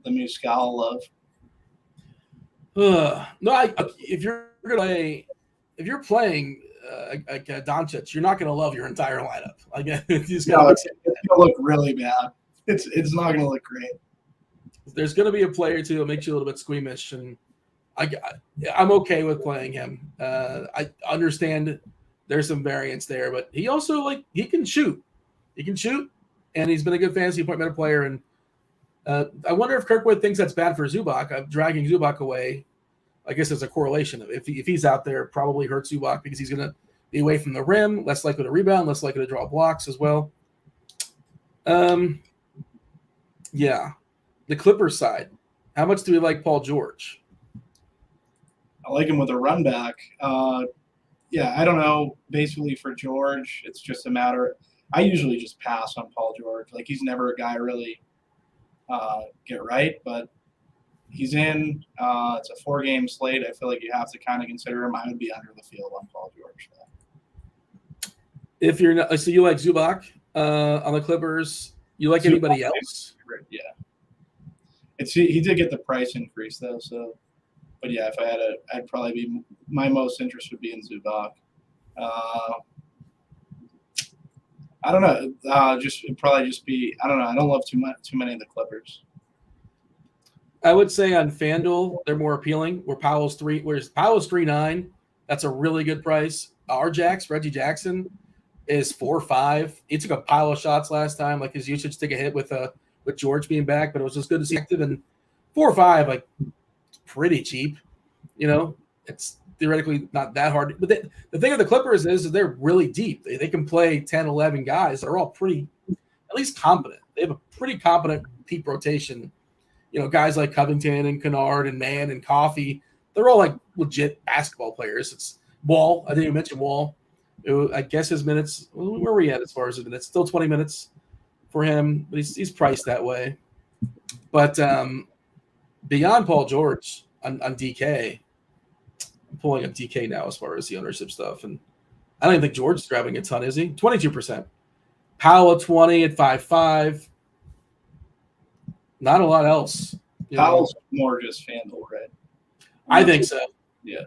the Muscala love. No, if you're playing like Doncic, you're not going to love your entire lineup. Like it's going to look really bad. It's not going to look great. There's going to be a play or two that makes you a little bit squeamish, and I'm okay with playing him. I understand there's some variance there, but he also he can shoot. He can shoot, and he's been a good fantasy point meta player. And I wonder if Kirkwood thinks that's bad for Zubac. I'm dragging Zubac away. I guess there's a correlation. If he's out there, probably hurts Zubac because he's going to be away from the rim, less likely to rebound, less likely to draw blocks as well. Yeah. The Clippers side. How much do we like Paul George? I like him with a run back. Yeah, I don't know. Basically for George, it's just a matter. I usually just pass on Paul George. Like he's never a guy really get right, but he's in. It's a 4-game slate. I feel like you have to kind of consider him. I would be under the field on Paul George. Though. If you're not, so you like Zubac on the Clippers. You like anybody else? Yeah. He did get the price increase though, so. But yeah, if I had I'd probably be my most interest would be in Zubac. I don't know. It'd probably just be I don't know. I don't love too many of the Clippers. I would say on FanDuel they're more appealing. Whereas Powell's 3.9, That's a really good price. Reggie Jackson, is 4-5. He took a pile of shots last time. Like his usage took a hit with George being back, but it was just good to see active. And 4-5, like pretty cheap. It's theoretically not that hard. But the thing of the Clippers is they're really deep. They can play 10, 11 guys. They're all pretty, at least competent. They have a pretty competent deep rotation. Guys like Covington and Kennard and Mann and Coffey, they're all like legit basketball players. It's Wall. I didn't even mention Wall. I guess his minutes, where are we at as far as his minutes? Still 20 minutes for him, but he's priced that way. But beyond Paul George on DK, I'm pulling up DK now as far as the ownership stuff. And I don't even think George is grabbing a ton, is he? 22%. Powell at 20 at 5.5. Not a lot else. Powell's more just Fanduel, right? I think so. Yeah.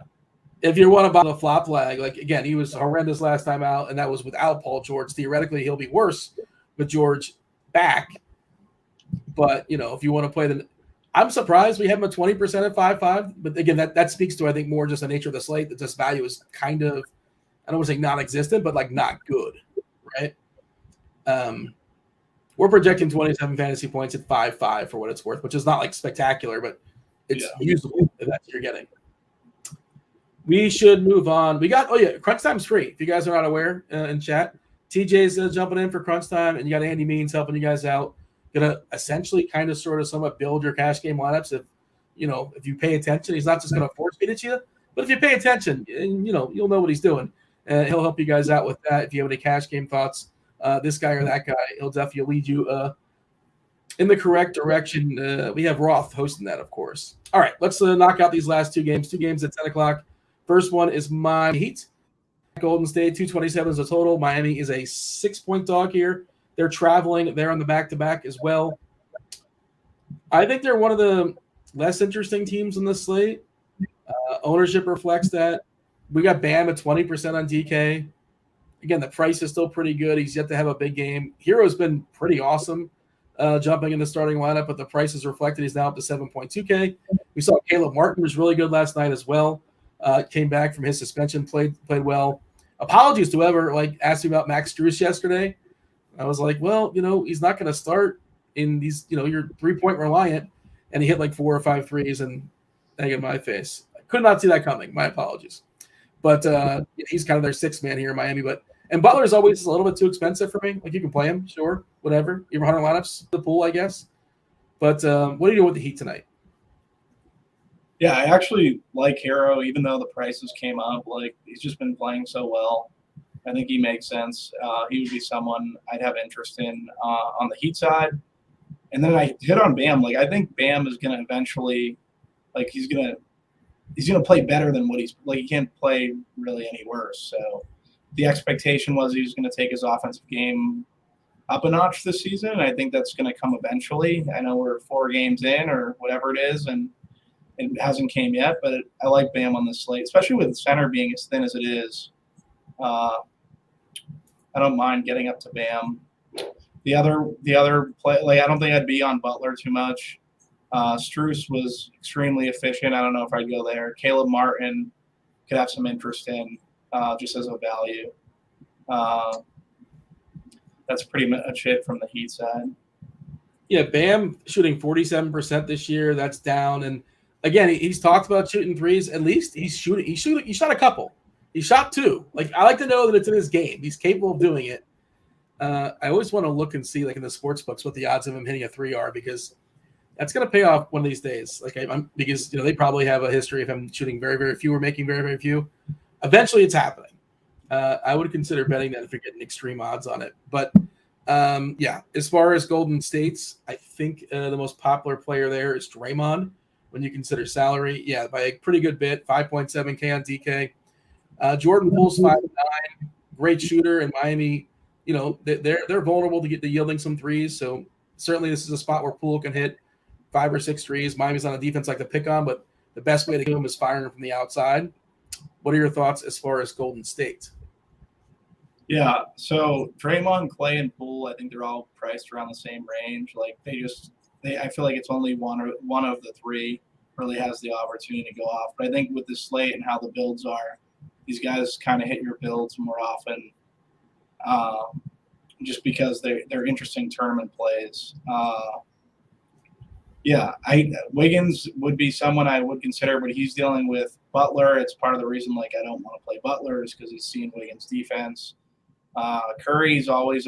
If you want to buy the flop lag, like again, he was horrendous last time out, and that was without Paul George. Theoretically, he'll be worse with George back. But if you want to play I'm surprised we have him at 20% at 5.5. But again, that speaks to I think more just the nature of the slate. That this value is kind of, I don't want to say non-existent, but like not good, right? We're projecting 27 fantasy points at 5.5 for what it's worth, which is not like spectacular, but it's usable if that's what you're getting. We should move on. We got Crunch Time's free. If you guys are not aware in chat, TJ's jumping in for Crunch Time, and you got Andy Means helping you guys out. Gonna essentially kind of sort of somewhat build your cash game lineups. If you pay attention, he's not just gonna force feed it to you, but if you pay attention, and you'll know what he's doing, and he'll help you guys out with that. If you have any cash game thoughts, this guy or that guy, he'll definitely lead you in the correct direction. We have Roth hosting that, of course. All right, let's knock out these last two games. Two games at 10 o'clock. First one is Miami Heat. Golden State, 227 is the total. Miami is a 6-point dog here. They're traveling. They're on the back-to-back as well. I think they're one of the less interesting teams in this slate. Ownership reflects that. We got Bam at 20% on DK. Again, the price is still pretty good. He's yet to have a big game. Hero's been pretty awesome jumping in the starting lineup, but the price is reflected. He's now up to 7.2K. We saw Caleb Martin was really good last night as well. Came back from his suspension, played well. Apologies to whoever asked me about Max Strus yesterday. I was like, well, he's not going to start in these, you're 3-point reliant, and he hit 4 or 5 threes and egg in my face. I could not see that coming. My apologies. But he's kind of their sixth man here in Miami. And Butler's always a little bit too expensive for me. You can play him, sure, whatever. Even 100 lineups, the pool, I guess. But what are you doing with the Heat tonight? Yeah, I actually like Hero, even though the prices came up. He's just been playing so well. I think he makes sense. He would be someone I'd have interest in on the Heat side. And then I hit on Bam. I think Bam is going to eventually, he's going to play better than what he can't play really any worse. So the expectation was he was going to take his offensive game up a notch this season. And I think that's going to come eventually. I know we're 4 games in or whatever it is, and it hasn't came yet, but I like Bam on this slate, especially with the center being as thin as it is. I don't mind getting up to Bam. The other play, I don't think I'd be on Butler too much. Strus was extremely efficient. I don't know if I'd go there. Caleb Martin could have some interest in just as a value. That's pretty much it from the Heat side. Yeah, Bam shooting 47% this year. That's down. And again, he's talked about shooting threes. At least he's shooting. He shot a couple. He shot 2. I like to know that it's in his game. He's capable of doing it. I always want to look and see, in the sports books, what the odds of him hitting a 3 are, because that's going to pay off one of these days. Because they probably have a history of him shooting very, very few or making very, very few. Eventually, it's happening. I would consider betting that if you're getting extreme odds on it. But as far as Golden State's, I think the most popular player there is Draymond. When you consider salary, by a pretty good bit, 5.7K on DK. Jordan Poole's 5'9", great shooter in Miami. They're vulnerable to get to yielding some threes. So certainly this is a spot where Poole can hit 5 or 6 threes. Miami's on a defense like to pick on, but the best way to do him is firing from the outside. What are your thoughts as far as Golden State? Yeah, so Draymond, Clay, and Poole, I think they're all priced around the same range. I feel like it's only one of the 3 really has the opportunity to go off. But I think with the slate and how the builds are, these guys kind of hit your builds more often, just because they're interesting tournament plays. Wiggins would be someone I would consider, but he's dealing with Butler. It's part of the reason I don't want to play Butler is because he's seeing Wiggins' defense. Curry's always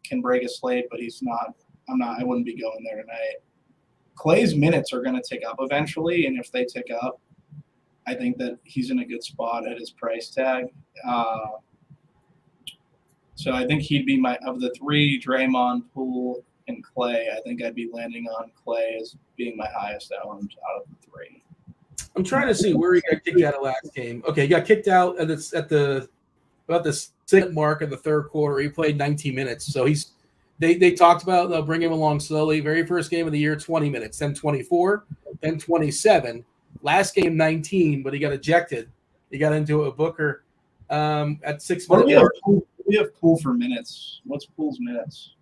can break a slate, but he's not. I wouldn't be going there tonight. Clay's minutes are going to tick up eventually, and if they tick up, I think that he's in a good spot at his price tag. So I think he'd be of the three, Draymond, Poole, and Clay. I think I'd be landing on Clay as being my highest owned out of the three. I'm trying to see where he got kicked out of last game. Okay, he got kicked out at about the 6th mark of the third quarter. He played 19 minutes, so they talked about they'll bring him along slowly. Very first game of the year, 20 minutes, then 24, then 27. Last game, 19, but he got ejected. He got into a Booker at 6 minutes. We have Poole for minutes. What's Poole's minutes?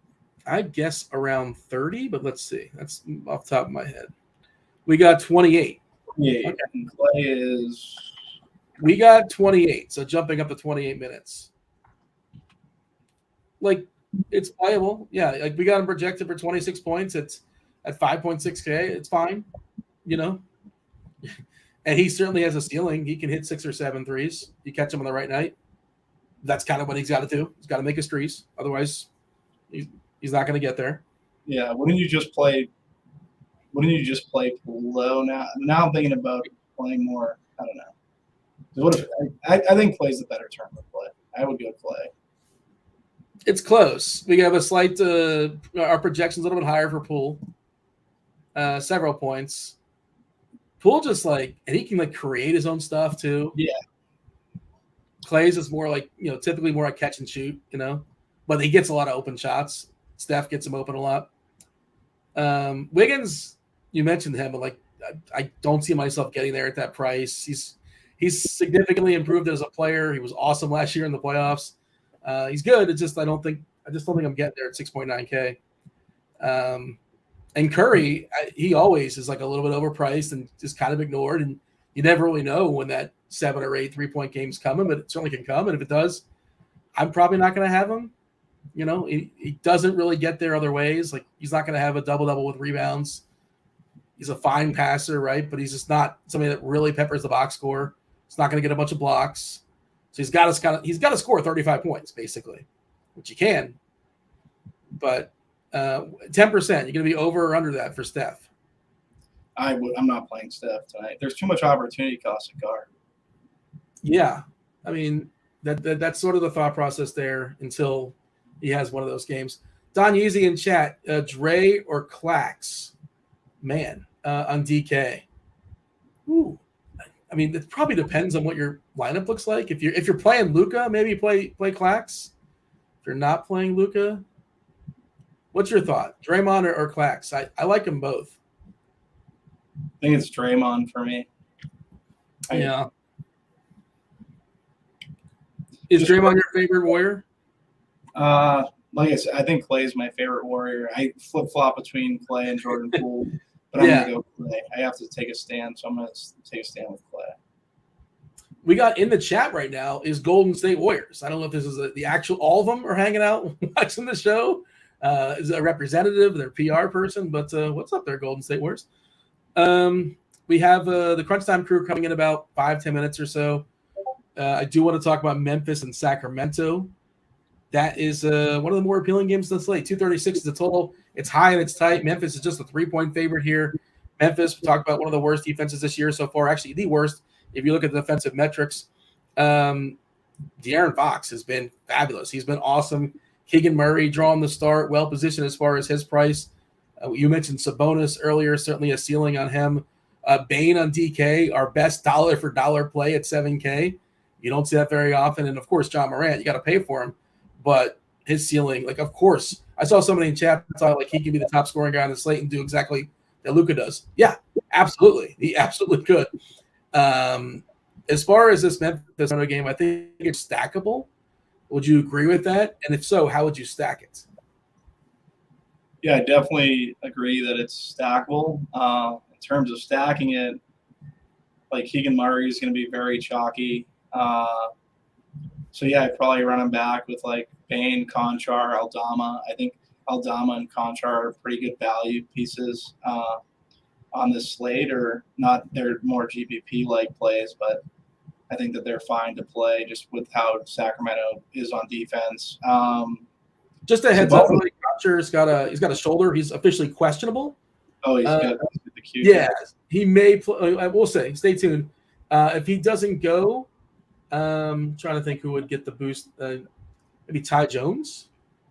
I guess around 30, but let's see. That's off the top of my head. We got 28. Yeah, okay. And Clay is... We got 28, so jumping up to 28 minutes. It's playable. Yeah, we got him projected for 26 points. It's at 5.6K. It's fine, And he certainly has a ceiling. He can hit 6 or 7 threes. You catch him on the right night. That's kind of what he's got to do. He's got to make his threes. Otherwise, he's not going to get there. Yeah. Wouldn't you just play Poole low now? Now I'm thinking about playing more. I don't know. What if I think Clay's the better tournament play. I would go Clay. It's close. We have a slight our projection's a little bit higher for Poole. Several points. Poole just and he can create his own stuff too. Yeah. Clay's is more typically more catch and shoot, but he gets a lot of open shots. Steph gets him open a lot. Wiggins, you mentioned him, but I don't see myself getting there at that price. He's significantly improved as a player. He was awesome last year in the playoffs. He's good. It's just I just don't think I'm getting there at 6.9K. And Curry, he always is a little bit overpriced and just kind of ignored, and you never really know when that 7 or 8 3-point game's coming, but it certainly can come. And if it does, I'm probably not going to have him. He doesn't really get there other ways. He's not going to have a double-double with rebounds. He's a fine passer, right? But he's just not somebody that really peppers the box score. He's not going to get a bunch of blocks. So he's got to score 35 points, basically, which he can. But 10%, you're going to be over or under that for Steph. I'm not playing Steph tonight. There's too much opportunity cost at guard. Yeah. I mean, that's sort of the thought process there until he has one of those games. Don Yeezy in chat, Dre or Clax? Man, on DK. Ooh. I mean, it probably depends on what your lineup looks like. If you're playing Luka, maybe play Clax. If you're not playing Luka, what's your thought? Draymond or Clax? I like them both. I think it's Draymond for me. Yeah. Is Draymond your favorite Warrior? Like I said, I think Clay's my favorite Warrior. I flip-flop between Clay and Jordan Poole, but I'm going to go Clay. I have to take a stand, so I'm going to take a stand with Clay. We got in the chat right now is Golden State Warriors. I don't know if this is the actual – all of them are hanging out watching the show. Is it a representative, their PR person? But what's up there, Golden State Warriors? We have the Crunch Time crew coming in about 5-10 minutes or so. I do want to talk about Memphis and Sacramento. That is one of the more appealing games on the slate. 236 is the total. It's high and it's tight. Memphis is just a 3-point favorite here. Memphis, we talked about one of the worst defenses this year so far. Actually, the worst if you look at the defensive metrics. De'Aaron Fox has been fabulous. He's been awesome. Keegan Murray drawing the start, well-positioned as far as his price. You mentioned Sabonis earlier, certainly a ceiling on him. Bane on DK, our best dollar-for-dollar play at 7K. You don't see that very often. And, of course, John Morant, you got to pay for him. But his ceiling, of course, I saw somebody in chat thought he can be the top scoring guy on the slate and do exactly that Luka does. Yeah, absolutely. He absolutely could. As far as this Memphis game, I think it's stackable. Would you agree with that? And if so, how would you stack it? Yeah, I definitely agree that it's stackable. In terms of stacking it, Keegan Murray is going to be very chalky. So yeah, I'd probably run him back with like Bain, Conchar, Aldama. I think Aldama and Conchar are pretty good value pieces on this slate, or not. They're more GPP like plays, but I think that they're fine to play just with how Sacramento is on defense. Just a heads up, really, Concher's he's got a shoulder. He's officially questionable. Oh, he's got the Q. Yeah, he may play. I will say, stay tuned. If he doesn't go, trying to think who would get the boost. Maybe Ty Jones.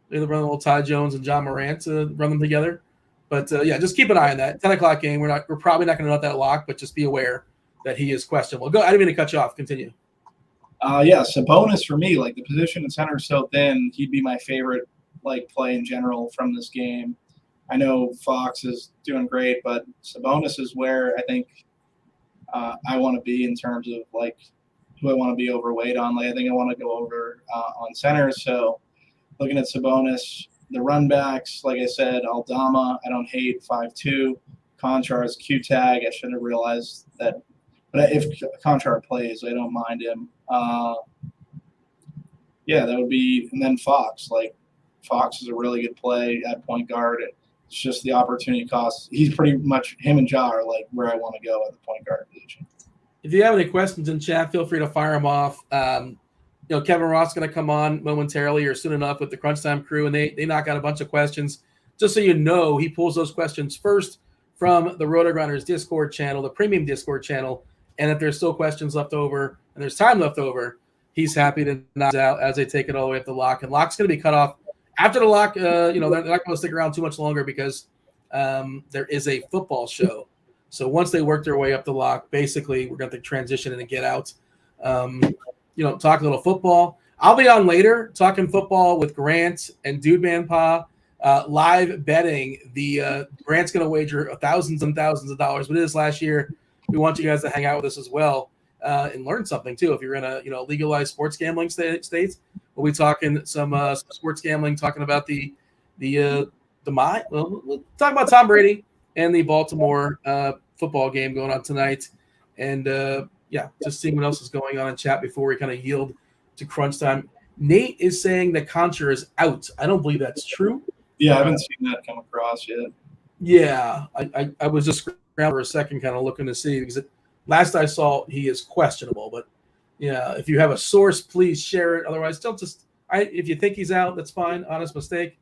Maybe they run a little Ty Jones and John Morant to run them together. But yeah, just keep an eye on that 10:00 game. We're probably not going to let that lock, but just be aware that he is questionable. Go. I didn't mean to cut you off. Continue. Yeah, Sabonis for me, like the position in center is so thin, he'd be my favorite like play in general from this game. I know Fox is doing great, but Sabonis is where I think I want to be in terms of like who I want to be overweight on. Like I think I want to go over on center. So looking at Sabonis, the run backs, like I said, Aldama, I don't hate 5'2". Conchar's Q tag. I should have realized that. But if Conchar plays, I don't mind him. Yeah, that would be. And then Fox. Like Fox is a really good play at point guard. It's just the opportunity cost. He's pretty much, him and Ja are like where I want to go at the point guard position. If you have any questions in chat, feel free to fire them off. Kevin Roth's going to come on momentarily or soon enough with the Crunch Time crew, and they knock out a bunch of questions. Just so you know, he pulls those questions first from the RotoGrinders Discord channel, the premium Discord channel, and if there's still questions left over and there's time left over, he's happy to knock it out as they take it all the way up the lock. And lock's going to be cut off after the lock. They're not going to stick around too much longer because there is a football show. So once they work their way up the lock, basically we're going to transition and get out. Talk a little football. I'll be on later talking football with Grant and Dude Man Pa, live betting. Grant's going to wager thousands and thousands of dollars. But it is last year. We want you guys to hang out with us as well and learn something too. If you're in a legalized sports gambling states, we'll be talking some sports gambling, talking about we'll talk about Tom Brady and the Baltimore football game going on tonight, and just seeing what else is going on in chat before we kind of yield to crunch time. Nate is saying that Concher is out. I don't believe that's true. Yeah, I haven't seen that come across yet. Yeah, I was just around for a second, kind of looking to see, because last I saw he is questionable. But yeah, if you have a source, please share it. Otherwise, don't just. If you think he's out, that's fine. Honest mistake.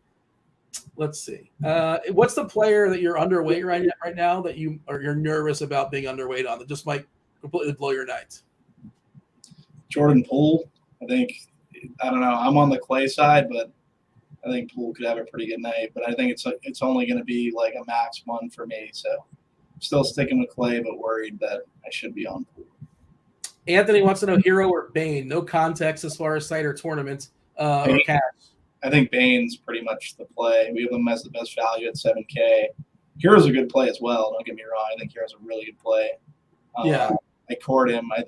Let's see. What's the player that you're underweight right now that you're nervous about being underweight on that just might completely blow your night? Jordan Poole. I don't know. I'm on the Clay side, but I think Poole could have a pretty good night. But I think it's only going to be like a max one for me. So I'm still sticking with Clay, but worried that I should be on Poole. Anthony wants to know Hero or Bane. No context as far as site or tournament or cash. I think Bane's pretty much the play. We have him as the best value at 7K. Hero's a good play as well. Don't get me wrong. I think Hero's a really good play. I court him. I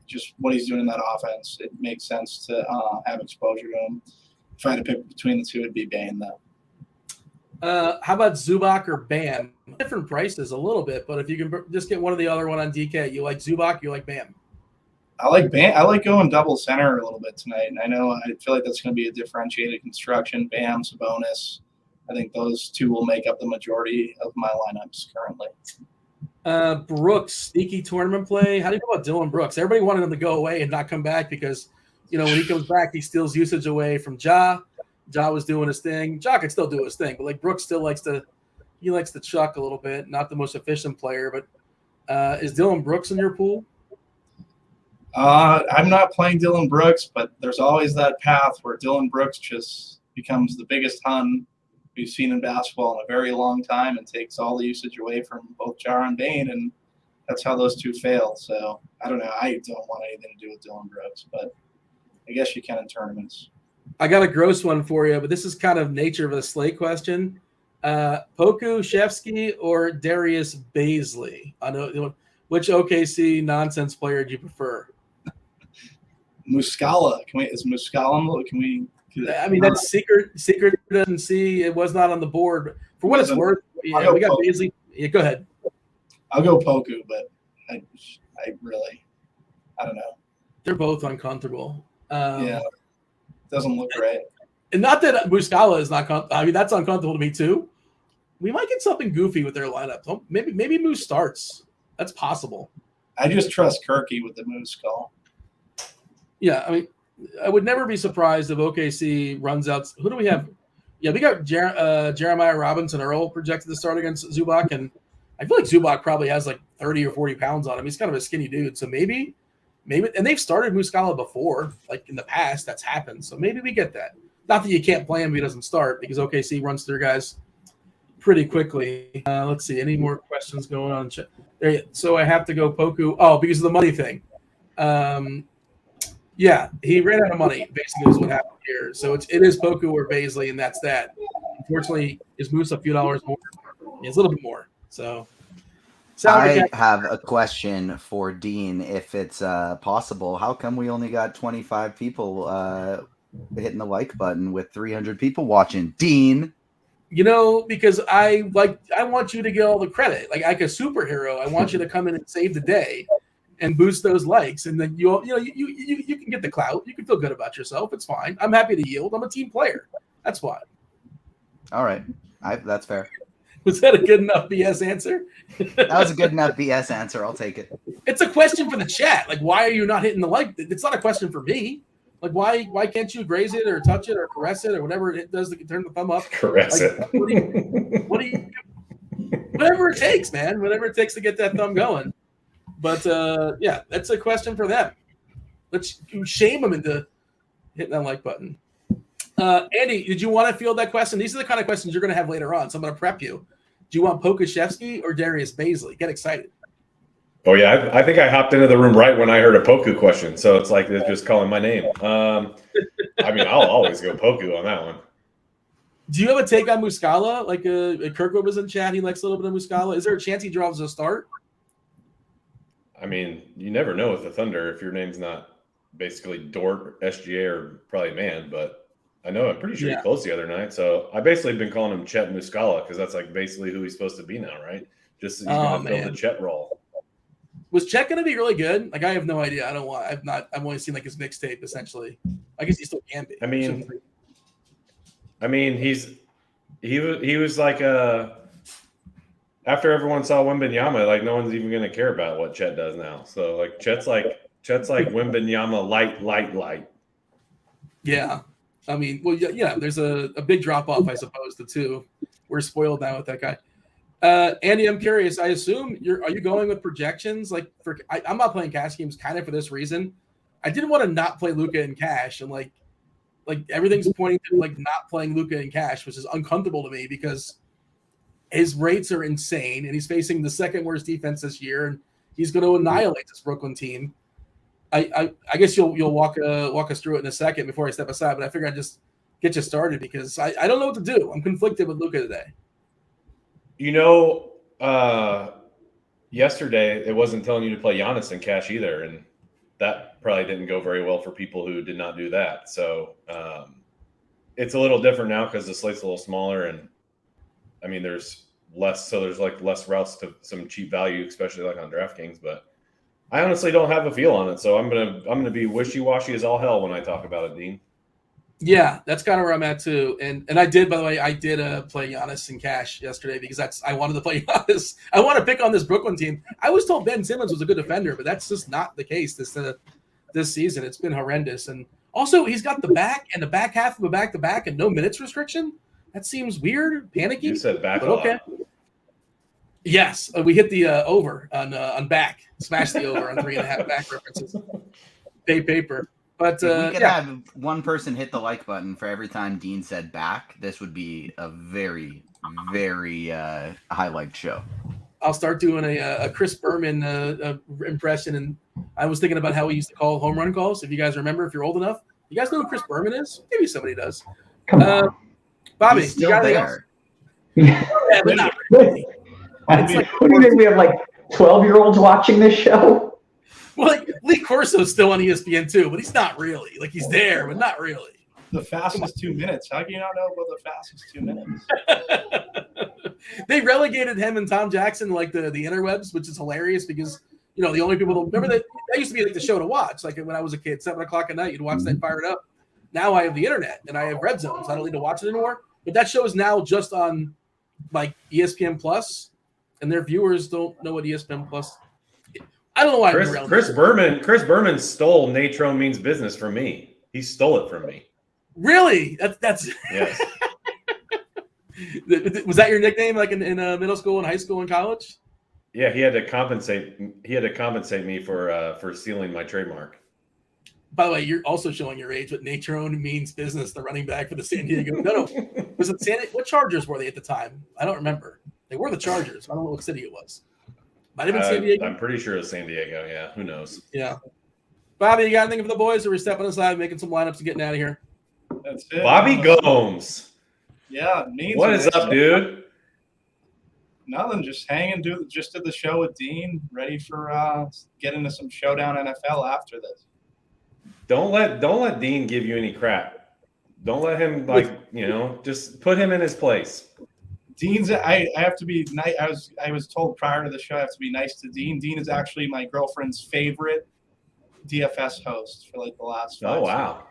just what he's doing in that offense, it makes sense to have exposure to him. If I had to pick between the two, it'd be Bane, though. How about Zubac or Bam? Different prices a little bit, but if you can just get one or the other one on DK, you like Zubac, you like Bam? I like Bam. I like going double center a little bit tonight. And I feel like that's going to be a differentiated construction. Bam, Sabonis. I think those two will make up the majority of my lineups currently. Brooks, sneaky tournament play. How do you feel about Dylan Brooks? Everybody wanted him to go away and not come back because, when he comes back, he steals usage away from Ja. Ja was doing his thing. Ja could still do his thing, but like Brooks still likes to chuck a little bit. Not the most efficient player, but is Dylan Brooks in your pool? I'm not playing Dylan Brooks, but there's always that path where Dylan Brooks just becomes the biggest Hun we've seen in basketball in a very long time and takes all the usage away from both Ja and Bane, and that's how those two fail. So I don't know. I don't want anything to do with Dylan Brooks, but I guess you can in tournaments. I got a gross one for you, but this is kind of nature of a slate question. Poku, Shevsky, or Darius Baisley? I know which OKC nonsense player do you prefer? Muscala. Is Muscala? Can we? I mean, that's secret. Doesn't see. It was not on the board. For what it's worth, we got Baisley. Yeah, go ahead. I'll go Poku, but I don't know. They're both uncomfortable. Doesn't look right. And not that Muscala is not. I mean, that's uncomfortable to me too. We might get something goofy with their lineup. Maybe Moose starts. That's possible. I just trust Kirky with the Moose call. Yeah, I mean, I would never be surprised if OKC runs out. Who do we have? Yeah, we got Jeremiah Robinson Earl projected to start against Zubac, and I feel like Zubac probably has like 30 or 40 pounds on him. He's kind of a skinny dude, so maybe, and they've started Muscala before, like in the past, that's happened. So maybe we get that. Not that you can't play him if he doesn't start, because OKC runs through guys pretty quickly. Let's see, any more questions going on? There, so I have to go Poku. Oh, because of the money thing. Yeah, he ran out of money, basically, is what happened here. So it is Poku or Baisley, and that's that. Unfortunately, is Moose a few dollars more? Yeah, it's a little bit more. So I have a question for Dean, if it's possible. How come we only got 25 people hitting the like button with 300 people watching? Dean? Because I want you to get all the credit. Like a superhero, I want you to come in and save the day and boost those likes, and then you can get the clout. You can feel good about yourself. It's fine. I'm happy to yield. I'm a team player. That's why. All right, that's fair. Was that a good enough BS answer? That was a good enough BS answer. I'll take it. It's a question for the chat. Like, why are you not hitting the like? It's not a question for me. Like, why can't you graze it or touch it or caress it or whatever it does to turn the thumb up? Caress it. What do you whatever it takes, man. Whatever it takes to get that thumb going. But yeah, that's a question for them. Let's shame them into hitting that like button. Andy, did you want to field that question? These are the kind of questions you're going to have later on, so I'm going to prep you. Do you want Pokashevsky or Darius Baisley? Get excited. Oh, yeah. I think I hopped into the room right when I heard a Poku question, so it's like they're just calling my name. I mean, I'll always go Poku on that one. Do you have a take on Muscala? Like Kirkwood was in chat. He likes a little bit of Muscala. Is there a chance he draws a start? I mean, you never know with the Thunder if your name's not basically Dort, SGA, or probably Man, but I'm pretty sure he closed the other night. So I basically been calling him Chet Muscala because that's like basically who he's supposed to be now, right? Just he's going to fill the Chet role. Was Chet going to be really good? Like, I have no idea. I've only seen like his mixtape essentially. I guess he still can be. I mean, he was like after everyone saw Wembanyama, like no one's even going to care about what Chet does now. So like Chet's like Wembanyama light. Yeah. I mean, well, yeah. There's a big drop off, I suppose. The two, we're spoiled now with that guy. Andy, I'm curious. I assume are you going with projections? Like I'm not playing cash games kind of for this reason. I didn't want to not play Luka in cash, and like everything's pointing to like not playing Luka in cash, which is uncomfortable to me because his rates are insane, and he's facing the second worst defense this year, and he's going to annihilate this Brooklyn team. I guess you'll walk us through it in a second before I step aside, but I figure I'd just get you started because I don't know what to do. I'm conflicted with Luka today. Yesterday it wasn't telling you to play Giannis in cash either, and that probably didn't go very well for people who did not do that. So it's a little different now because the slate's a little smaller, and I mean there's less routes to some cheap value, especially like on DraftKings. But I honestly don't have a feel on it, so I'm gonna be wishy-washy as all hell when I talk about it, Dean. Yeah, that's kind of where I'm at too. And I did, by the way, play Giannis in cash yesterday because I wanted to play Giannis. I want to pick on this Brooklyn team. I was told Ben Simmons was a good defender, but that's just not the case this season. It's been horrendous. And also he's got the back half of a back-to-back and no minutes restriction. That seems weird, panicky. You said back, but okay. Yes, we hit the over on back. Smash the over on 3.5 back references. Pay paper. But if we could have one person hit the like button for every time Dean said back, this would be a very, very highlight show. I'll start doing a Chris Berman impression. And I was thinking about how we used to call home run calls. If you guys remember, if you're old enough, you guys know who Chris Berman is? Maybe somebody does. Come on. Bobby, he's still there. Yeah, but not really. What do you think? We have like 12-year-olds watching this show? Well, like Lee Corso's still on ESPN too, but he's not really. Like he's there, but not really. The fastest 2 minutes. How can you not know about the fastest 2 minutes? They relegated him and Tom Jackson to like the interwebs, which is hilarious because You know, the only people that remember that used to be like the show to watch. Like when I was a kid, 7:00 at night, you'd watch that, fire it up. Now I have the internet and I have Red Zone, so I don't need to watch it anymore. But that show is now just on like ESPN Plus, and their viewers don't know what ESPN Plus. I don't know why. Chris Berman stole Natron Means Business from me. He stole it from me. Really? That's yes. Was that your nickname, like in middle school and high school and college? Yeah, he had to compensate me for stealing my trademark. By the way, you're also showing your age. But Natron Means Business, the running back for the San Diego. No, was it what Chargers were they at the time? I don't remember. They were the Chargers. I don't know what city it was. Might have been San Diego. I'm pretty sure it's San Diego. Yeah, who knows? Yeah. Bobby, you got anything for the boys, or are we stepping aside, making some lineups and getting out of here? That's it. Bobby Gomes. Yeah. What is up, dude? Nothing. Just hanging. Just did the show with Dean. Ready for get into some Showdown NFL after this. Don't let Dean give you any crap. Don't let him just put him in his place. Dean's. I have to be nice. I was told prior to the show I have to be nice to Dean. Dean is actually my girlfriend's favorite DFS host for like the last 5 Oh wow!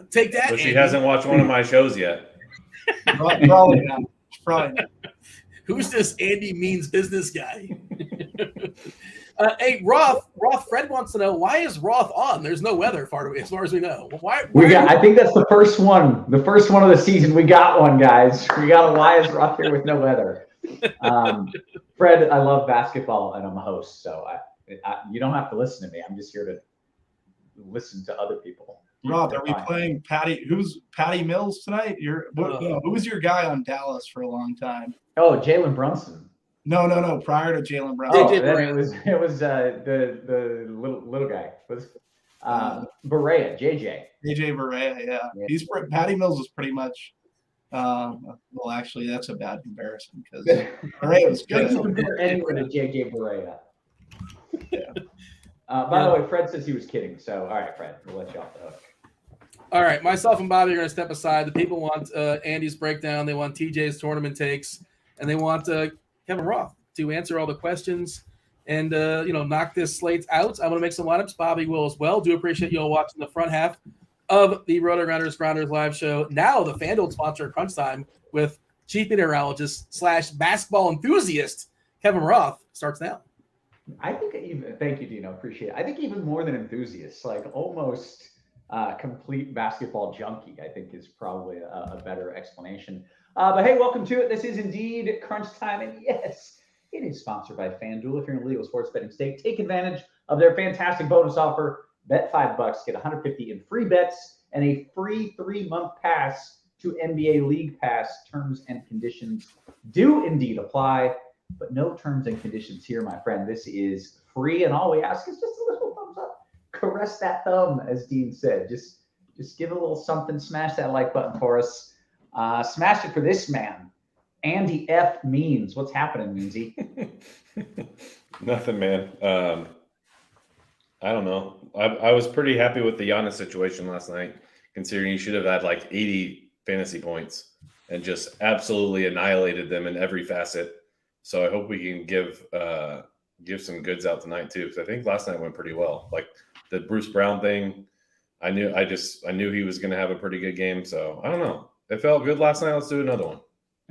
Take that. So she hasn't watched one of my shows yet. Probably not. Probably not. Who's this Andy Means Business guy? Hey, Roth. Fred wants to know, why is Roth on? There's no weather as far as we know. Why I think that's the first one. The first one of the season. We got one, guys. We got a why is Roth here with no weather. Fred, I love basketball and I'm a host, so you don't have to listen to me. I'm just here to listen to other people. Roth, are we playing Patty? Who's Patty Mills tonight? Who was your guy on Dallas for a long time? Oh, Jalen Brunson. No. Prior to Jalen Brunson. It was the little guy. It was Barea, JJ. JJ Barea, yeah. Patty Mills is pretty much. Well, actually, that's a bad comparison because Barea was good. Anywhere to JJ Barea. Yeah. By the way, Fred says he was kidding. So, all right, Fred, we'll let you off the hook. All right, myself and Bobby are going to step aside. The people want Andy's breakdown. They want TJ's tournament takes, and they want Kevin Roth to answer all the questions and knock this slate out. I'm going to make some lineups. Bobby will as well. Do appreciate you all watching the front half of the RotoGrinders live show. Now the Fanduel sponsor Crunch Time with chief meteorologist / basketball enthusiast Kevin Roth starts now. I think thank you, Dino. Appreciate it. I think even more than enthusiasts, like almost complete basketball junkie, I think is probably a better explanation. But hey, welcome to it. This is indeed Crunch Time. And yes, it is sponsored by FanDuel. If you're in a legal sports betting state, take advantage of their fantastic bonus offer. Bet $5, get $150 in free bets and a free 3-month pass to NBA League Pass. Terms and conditions do indeed apply, but no terms and conditions here, my friend. This is free, and all we ask is just a little thumbs up. Caress that thumb, as Dean said. Just give it a little something. Smash that like button for us. Smash it for this man, Andy F. Means. What's happening, Meansy? Nothing, man. I don't know. I was pretty happy with the Giannis situation last night, considering he should have had like 80 fantasy points and just absolutely annihilated them in every facet. So I hope we can give some goods out tonight too, because I think last night went pretty well. Like the Bruce Brown thing, I knew he was going to have a pretty good game. So I don't know. It felt good last night. Let's do another one.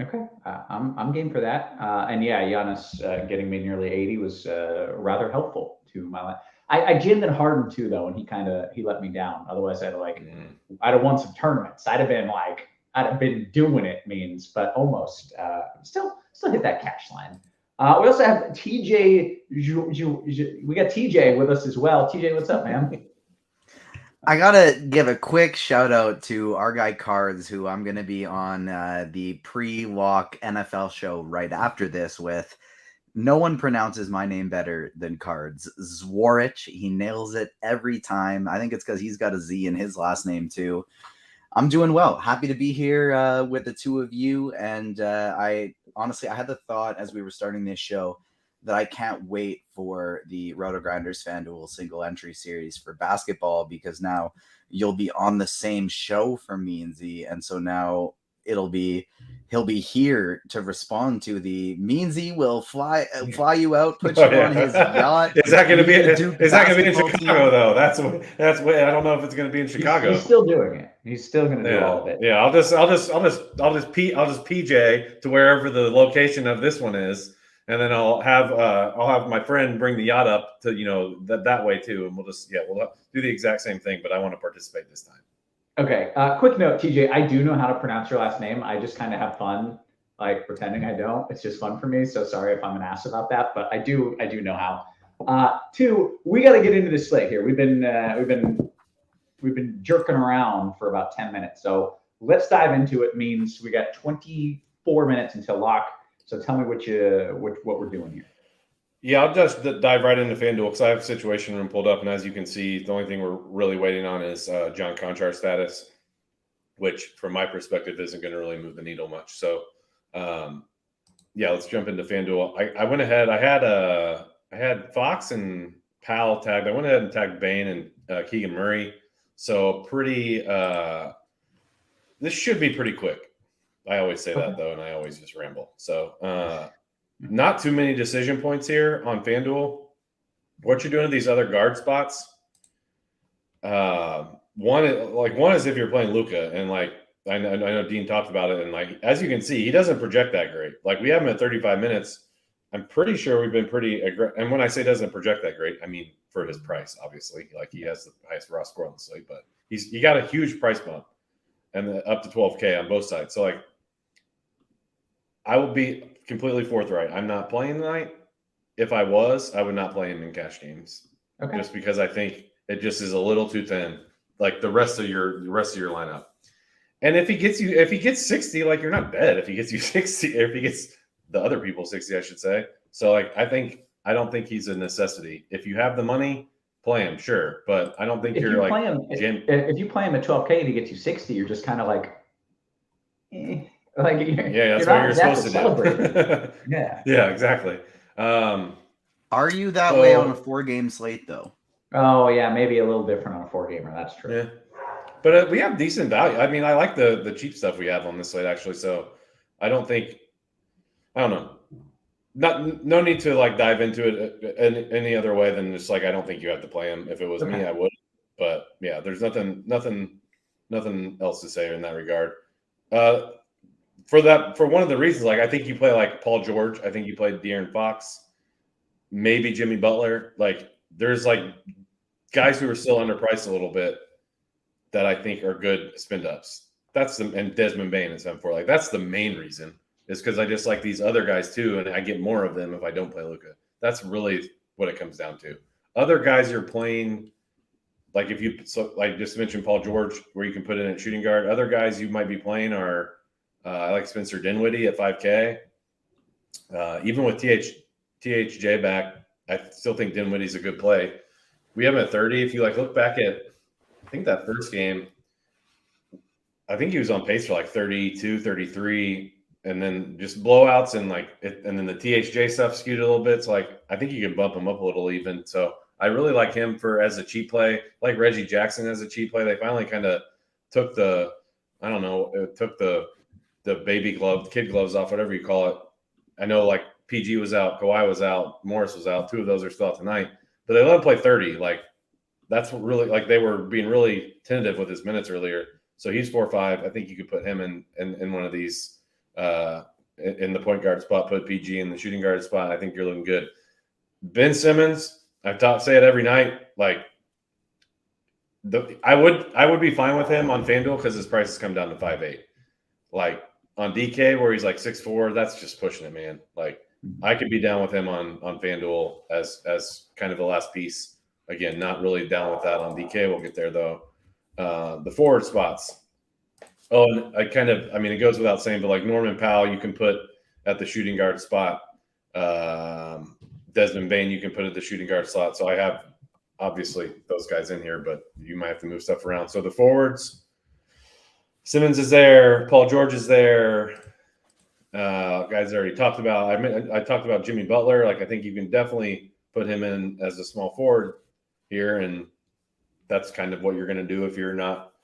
Okay, I'm game for that. And yeah, Giannis getting me nearly 80 was rather helpful to my life. I gymmed and Harden too, though, and he let me down. Otherwise, I'd have won some tournaments. I'd have been doing it, but almost. Still hit that cash line. We also have TJ. We got TJ with us as well. TJ, what's up, man? I gotta give a quick shout out to our guy Cards, who I'm gonna be on the pre-walk NFL show right after this with. No one pronounces my name better than Cards. Zwarych. He nails it every time. I think it's because he's got a Z in his last name too. I'm doing well. Happy to be here with the two of you. And I had the thought as we were starting this show that I can't wait for the RotoGrinders FanDuel single entry series for basketball, because now you'll be on the same show for me and Z. And so now he'll be here to respond to the Meansy will fly you out, put you on his yacht. Is that going to be? Is that going to be in basketball Chicago team. though? That's what I don't know if it's going to be in Chicago. He's still doing it. He's still going to do Yeah, all of it. yeah. I'll just PJ to wherever the location of this one is, and then I'll have my friend bring the yacht up to that way too, and we'll do the exact same thing. But I want to participate this time. Okay. Quick note, TJ. I do know how to pronounce your last name. I just kind of have fun, like pretending I don't. It's just fun for me. So sorry if I'm an ass about that, but I do know how. Two, we got to get into this slate here. We've been jerking around for about 10 minutes. So let's dive into it. Means we got 24 minutes until lock. So tell me what we're doing here. Yeah, I'll just dive right into FanDuel because I have Situation Room pulled up, and as you can see, the only thing we're really waiting on is John Conchar status, which from my perspective isn't going to really move the needle much. So, let's jump into FanDuel. I went ahead. I had Fox and Powell tagged. I went ahead and tagged Bain and Keegan Murray. So pretty. This should be pretty quick. I always say that though, and I always just ramble. So. Not too many decision points here on FanDuel. What you're doing to these other guard spots, one is if you're playing Luka, and like I know Dean talked about it, and like as you can see, he doesn't project that great. Like we have him at 35 minutes. I'm pretty sure we've been pretty aggressive. And when I say doesn't project that great, I mean for his price, obviously. Like he has the highest raw score on the slate, but he got a huge price bump, and up to 12K on both sides. So like I will be completely forthright. I'm not playing tonight. If I was, I would not play him in cash games. Okay. Just because I think it just is a little too thin. Like the rest of your lineup. And if he gets 60, like you're not dead. If he gets you 60, if he gets the other people 60, I should say. So like I don't think he's a necessity. If you have the money, play him, sure. But I don't think If you play him at 12K and he gets you 60, you're just kind of like, eh. Like that's what you're supposed to do. Yeah, exactly. Are you that way on a 4-game slate though? Oh yeah, maybe a little different on a 4-gamer. That's true. Yeah, but we have decent value. I mean, I like the cheap stuff we have on this slate actually. So I don't know. No need to like dive into it any other way than just like I don't think you have to play him. If it was me, I would. But yeah, there's nothing else to say in that regard. For one of the reasons, like I think you play like Paul George, I think you play De'Aaron Fox, maybe Jimmy Butler. Like there's like guys who are still underpriced a little bit that I think are good spin ups. And Desmond Bain at 7-4. Like that's the main reason is because I just like these other guys too, and I get more of them if I don't play Luka. That's really what it comes down to. Other guys you're playing, like like just mentioned Paul George, where you can put in at shooting guard. Other guys you might be playing are. I like Spencer Dinwiddie at 5K. Even with THJ back, I still think Dinwiddie's a good play. We have him at 30. If you like look back at, I think that first game, I think he was on pace for like 32, 33, and then just blowouts and and then the THJ stuff skewed a little bit. So like I think you can bump him up a little even. So I really like him as a cheap play. Like Reggie Jackson as a cheap play. They finally kind of took the baby glove, kid gloves off, whatever you call it. I know like PG was out, Kawhi was out, Morris was out. 2 of those are still out tonight, but they let him play 30. Like that's what really, like they were being really tentative with his minutes earlier. So he's 4-5. I think you could put him in one of these in the point guard spot, put PG in the shooting guard spot. I think you're looking good. Ben Simmons, say it every night. Like I would be fine with him on FanDuel because his price has come down to 5.8. Like on DK where he's like 6'4", that's just pushing it, man. Like I could be down with him on FanDuel as kind of the last piece. Again, not really down with that on DK. We'll get there though. The forward spots. Oh, and it goes without saying, but like Norman Powell, you can put at the shooting guard spot. Desmond Bain, you can put at the shooting guard slot. So I have obviously those guys in here, but you might have to move stuff around. So the forwards, Simmons is there. Paul George is there. Guys I already talked about. I talked about Jimmy Butler. Like I think you can definitely put him in as a small forward here, and that's kind of what you're going to do if you're not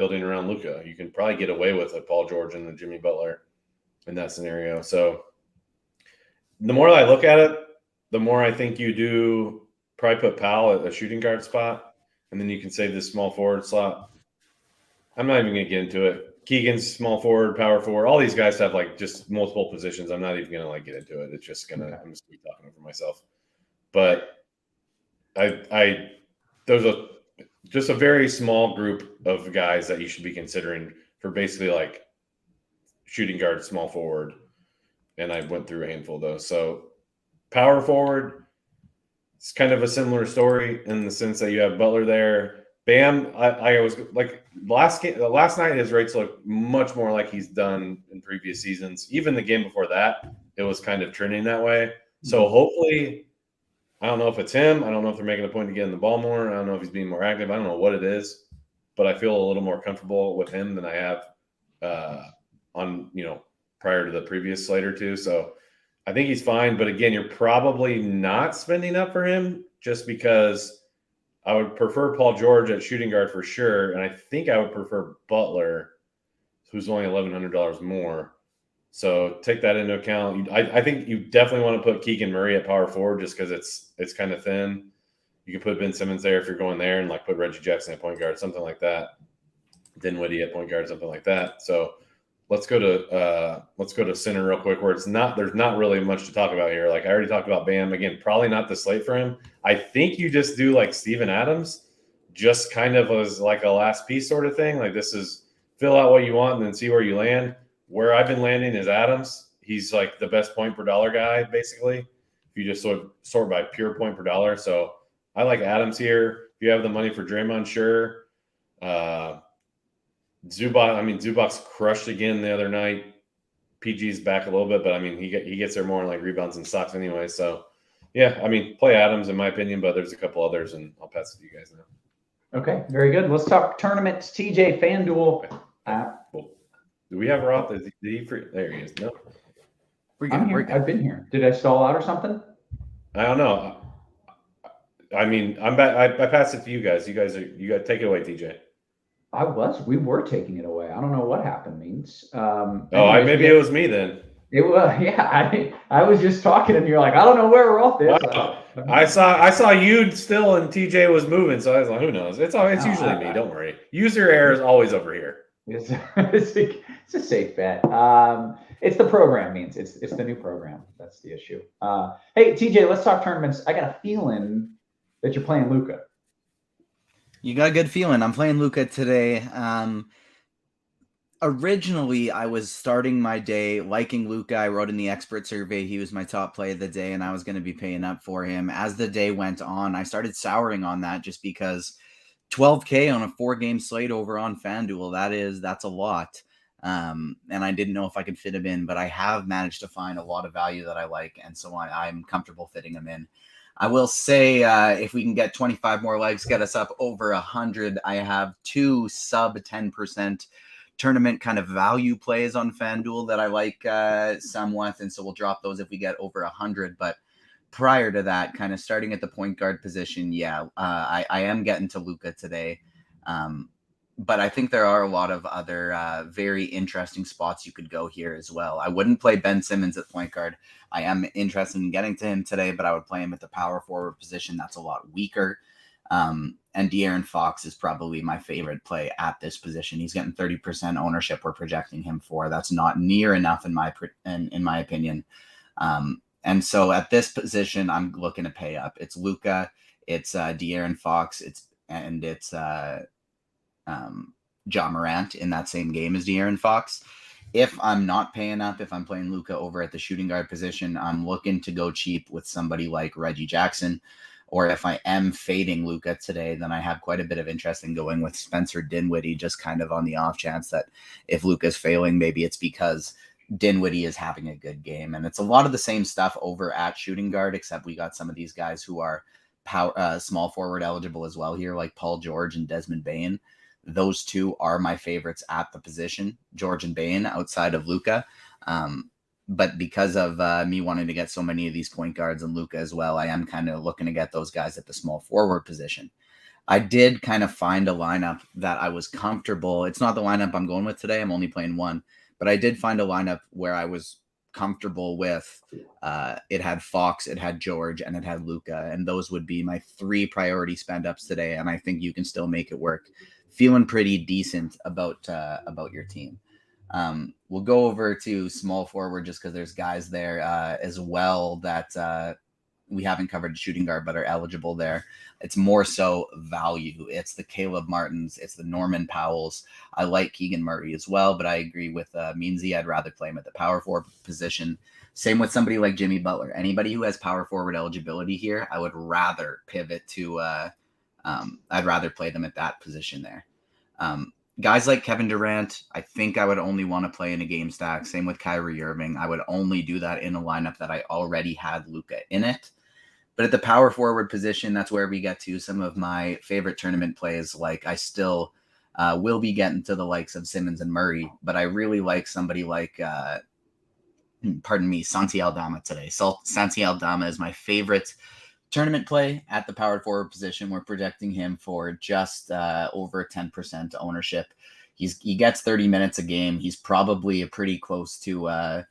building around Luka. You can probably get away with a Paul George and a Jimmy Butler in that scenario. So the more I look at it, the more I think you do probably put Powell at a shooting guard spot, and then you can save this small forward slot. I'm not even going to get into it. Keegan's small forward, power forward. All these guys have like just multiple positions. I'm not even going to like get into it. It's just going to, I'm just going to be talking over myself. But there's just a very small group of guys that you should be considering for basically like shooting guard, small forward. And I went through a handful of those. So power forward, it's kind of a similar story in the sense that you have Butler there. Bam, I was like last night, his rates look much more like he's done in previous seasons. Even the game before that, it was kind of trending that way. So hopefully, I don't know if it's him. I don't know if they're making a point to get in the ball more. I don't know if he's being more active. I don't know what it is, but I feel a little more comfortable with him than I have prior to the previous slate or two. So I think he's fine. But again, you're probably not spending up for him just because I would prefer Paul George at shooting guard for sure. And I think I would prefer Butler, who's only $1,100 more. So take that into account. I think you definitely want to put Keegan Murray at power forward just because it's kind of thin. You can put Ben Simmons there if you're going there and like put Reggie Jackson at point guard, something like that. Dinwiddie at point guard, something like that. So let's go to center real quick where there's not really much to talk about here. Like I already talked about Bam. Again, probably not the slate for him. I think you just do like Steven Adams, just kind of as like a last piece sort of thing. Like this is fill out what you want and then see where you land. Where I've been landing is Adams. He's like the best point per dollar guy, basically. If you just sort by pure point per dollar. So I like Adams here. If you have the money for Draymond, sure. Zubac's crushed again the other night. PG's back a little bit, but I mean he gets there more on like rebounds and stocks anyway. So yeah, I mean play Adams in my opinion, but there's a couple others, and I'll pass it to you guys now. Okay, very good. Let's talk tournaments. TJ FanDuel. Cool. Do we have Roth? Is he free? There he is. No, I'm here. I've been here. Did I stall out or something? I don't know. I mean, I'm back. I passed it to you guys. You guys take it away, TJ. We were taking it away. I don't know what happened means. Maybe it was me then. It was, yeah. I was just talking and you're like, I don't know where Roth is. I saw you still and TJ was moving, so I was like, who knows? It's usually me. Don't worry. User error is always over here. It's a safe bet. It's the program means it's the new program. That's the issue. Hey TJ, let's talk tournaments. I got a feeling that you're playing Luka. You got a good feeling. I'm playing Luka today. Originally, I was starting my day liking Luka. I wrote in the expert survey he was my top play of the day, and I was going to be paying up for him. As the day went on, I started souring on that just because $12K on a 4-game slate over on FanDuel, that's a lot. And I didn't know if I could fit him in, but I have managed to find a lot of value that I like, and so I'm comfortable fitting him in. I will say if we can get 25 more legs, get us up over 100, I have 2 sub 10% tournament kind of value plays on FanDuel that I like somewhat, and so we'll drop those if we get over 100. But prior to that, kind of starting at the point guard position, I am getting to Luka today. But I think there are a lot of other very interesting spots you could go here as well. I wouldn't play Ben Simmons at point guard. I am interested in getting to him today, but I would play him at the power forward position. That's a lot weaker. And De'Aaron Fox is probably my favorite play at this position. He's getting 30% ownership we're projecting him for. That's not near enough in my opinion. And so at this position, I'm looking to pay up. It's Luka, it's De'Aaron Fox, it's John Morant in that same game as De'Aaron Fox. If I'm not paying up, if I'm playing Luka over at the shooting guard position, I'm looking to go cheap with somebody like Reggie Jackson. Or if I am fading Luka today, then I have quite a bit of interest in going with Spencer Dinwiddie, just kind of on the off chance that if Luka's failing, maybe it's because Dinwiddie is having a good game. And it's a lot of the same stuff over at shooting guard, except we got some of these guys who are small forward eligible as well here, like Paul George and Desmond Bane. Those two are my favorites at the position, George and Bane, outside of Luka. But because of me wanting to get so many of these point guards and Luka as well, I am kind of looking to get those guys at the small forward position. I did kind of find a lineup that I was comfortable. It's not the lineup I'm going with today. I'm only playing one, but I did find a lineup where I was comfortable with. It had Fox, it had George, and it had Luka, and those would be my 3 priority spend ups today. And I think you can still make it work. Feeling pretty decent about your team. We'll go over to small forward just because there's guys there as well that we haven't covered shooting guard but are eligible there. It's more so value. It's the Caleb Martins. It's the Norman Powells. I like Keegan Murray as well, but I agree with Ameansy. I'd rather play him at the power forward position. Same with somebody like Jimmy Butler. Anybody who has power forward eligibility here, I would rather pivot to I'd rather play them at that position there. Guys like Kevin Durant, I think I would only want to play in a game stack. Same with Kyrie Irving. I would only do that in a lineup that I already had Luka in it. But at the power forward position, that's where we get to some of my favorite tournament plays. Like I still will be getting to the likes of Simmons and Murray, but I really like somebody like, Santi Aldama today. So Santi Aldama is my favorite tournament play at the power forward position. We're projecting him for just over 10% ownership. He gets 30 minutes a game. He's probably pretty close to a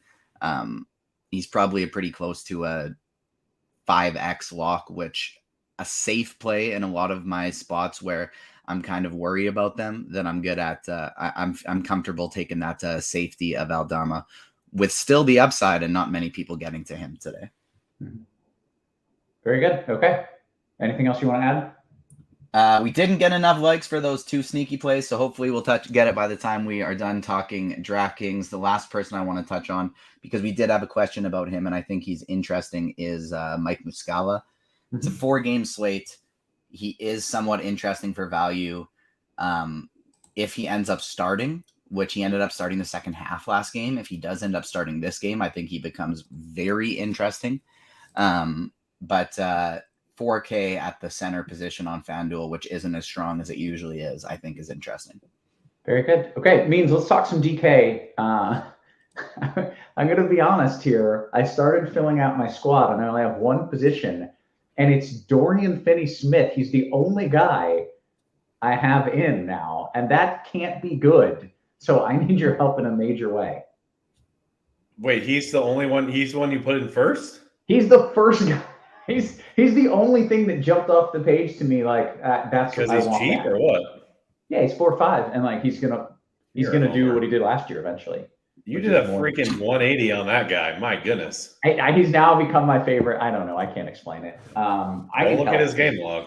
5x lock, which a safe play in a lot of my spots where I'm kind of worried about them, then I'm good at I'm comfortable taking that safety of Aldama with still the upside and not many people getting to him today. Very good. Okay. Anything else you want to add? We didn't get enough likes for those 2 sneaky plays, so hopefully we'll get it by the time we are done talking DraftKings. The last person I want to touch on, because we did have a question about him, and I think he's interesting, is Mike Muscala. It's a 4-game slate. He is somewhat interesting for value. If he ends up starting, which he ended up starting the second half last game, if he does end up starting this game, I think he becomes very interesting. But 4K at the center position on Fanduel, which isn't as strong as it usually is, I think is interesting. Very good. Okay, Means, let's talk some DK. I'm going to be honest here. I started filling out my squad, and I only have one position, and it's Dorian Finney-Smith. He's the only guy I have in now, and that can't be good. So I need your help in a major way. Wait, he's the only one. He's the one you put in first? He's the first guy. He's the only thing that jumped off the page to me. Like that's because what he's I want cheap back. Or what? Yeah, he's 4.5, and like he's gonna do what he did last year eventually. You did a freaking 180 on that guy. My goodness. He's now become my favorite. I don't know. I can't explain it. Don't look at his game log.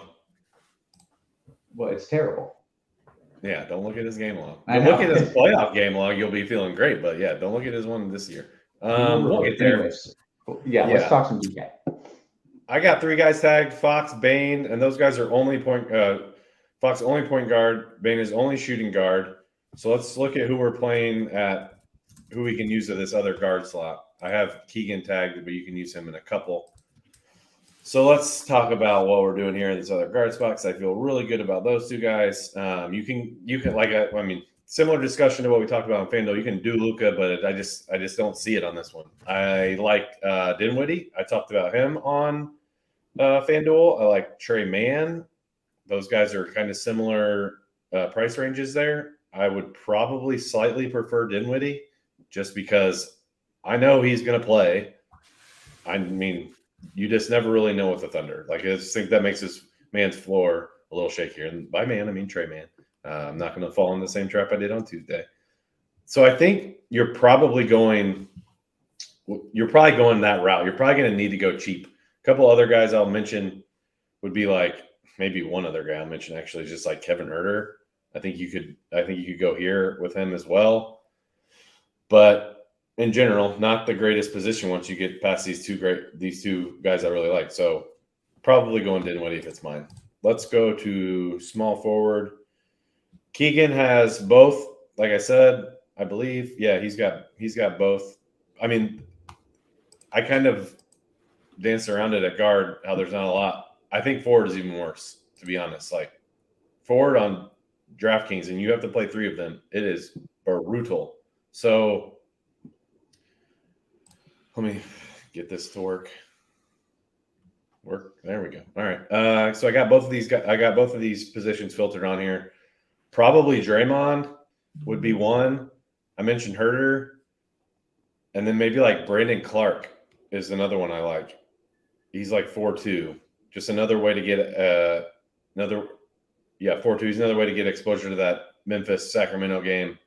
Well, it's terrible. Yeah, don't look at his game log. You look at his playoff game log, you'll be feeling great. But yeah, don't look at his one this year. We'll get there. Anyways, let's talk some DK. I got 3 guys tagged: Fox, Bane, and those guys are only point. Fox only point guard. Bane is only shooting guard. So let's look at who we're playing at, who we can use at this other guard slot. I have Keegan tagged, but you can use him in a couple. So let's talk about what we're doing here in this other guard spot, because I feel really good about those 2 guys. You can similar discussion to what we talked about on FanDuel. You can do Luka, but I just don't see it on this one. I like Dinwiddie. I talked about him on FanDuel. I like Trey Mann. Those guys are kind of similar price ranges there. I would probably slightly prefer Dinwiddie just because I know he's going to play. I mean, you just never really know with the Thunder. Like, I just think that makes this man's floor a little shakier. And by man, I mean Trey Mann. I'm not going to fall in the same trap I did on Tuesday. So I think you're probably going that route. You're probably going to need to go cheap. A couple other guys I'll mention would be like, maybe one other guy I'll mention actually is just like Kevin Herter. I think you could go here with him as well. But in general, not the greatest position once you get past these 2 guys I really like. So probably going Dinwiddie if it's mine. Let's go to small forward. Keegan has both, like I said, I believe. Yeah, he's got both. I mean, I kind of danced around it at guard, how there's not a lot. I think forward is even worse, to be honest. Like, forward on DraftKings, and you have to play 3 of them. It is brutal. So let me get this to work. There we go. All right. tonight. So I got both of these guys. I got both of these positions filtered on here. Probably Draymond would be one. I mentioned Herter, and then maybe like Brandon Clark is another one I like. He's like 4-2. Just another way to get 4-2. He's another way to get exposure to that Memphis Sacramento game.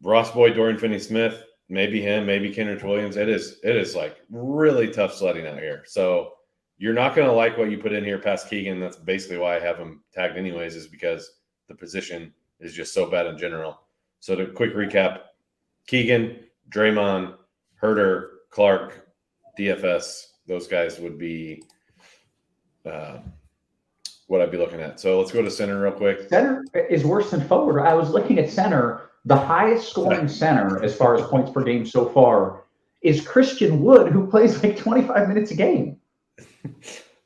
Ross Boyd, Dorian Finney-Smith, maybe him, maybe Kenrich Williams. It is like really tough sledding out here. So you're not going to like what you put in here past Keegan. That's basically why I have him tagged anyways, is because the position is just so bad in general. So to quick recap, Keegan, Draymond, Herter, Clark, DFS, those guys would be what I'd be looking at. So let's go to center real quick. Center is worse than forward. I was looking at center. The highest scoring center as far as points per game so far is Christian Wood, who plays like 25 minutes a game.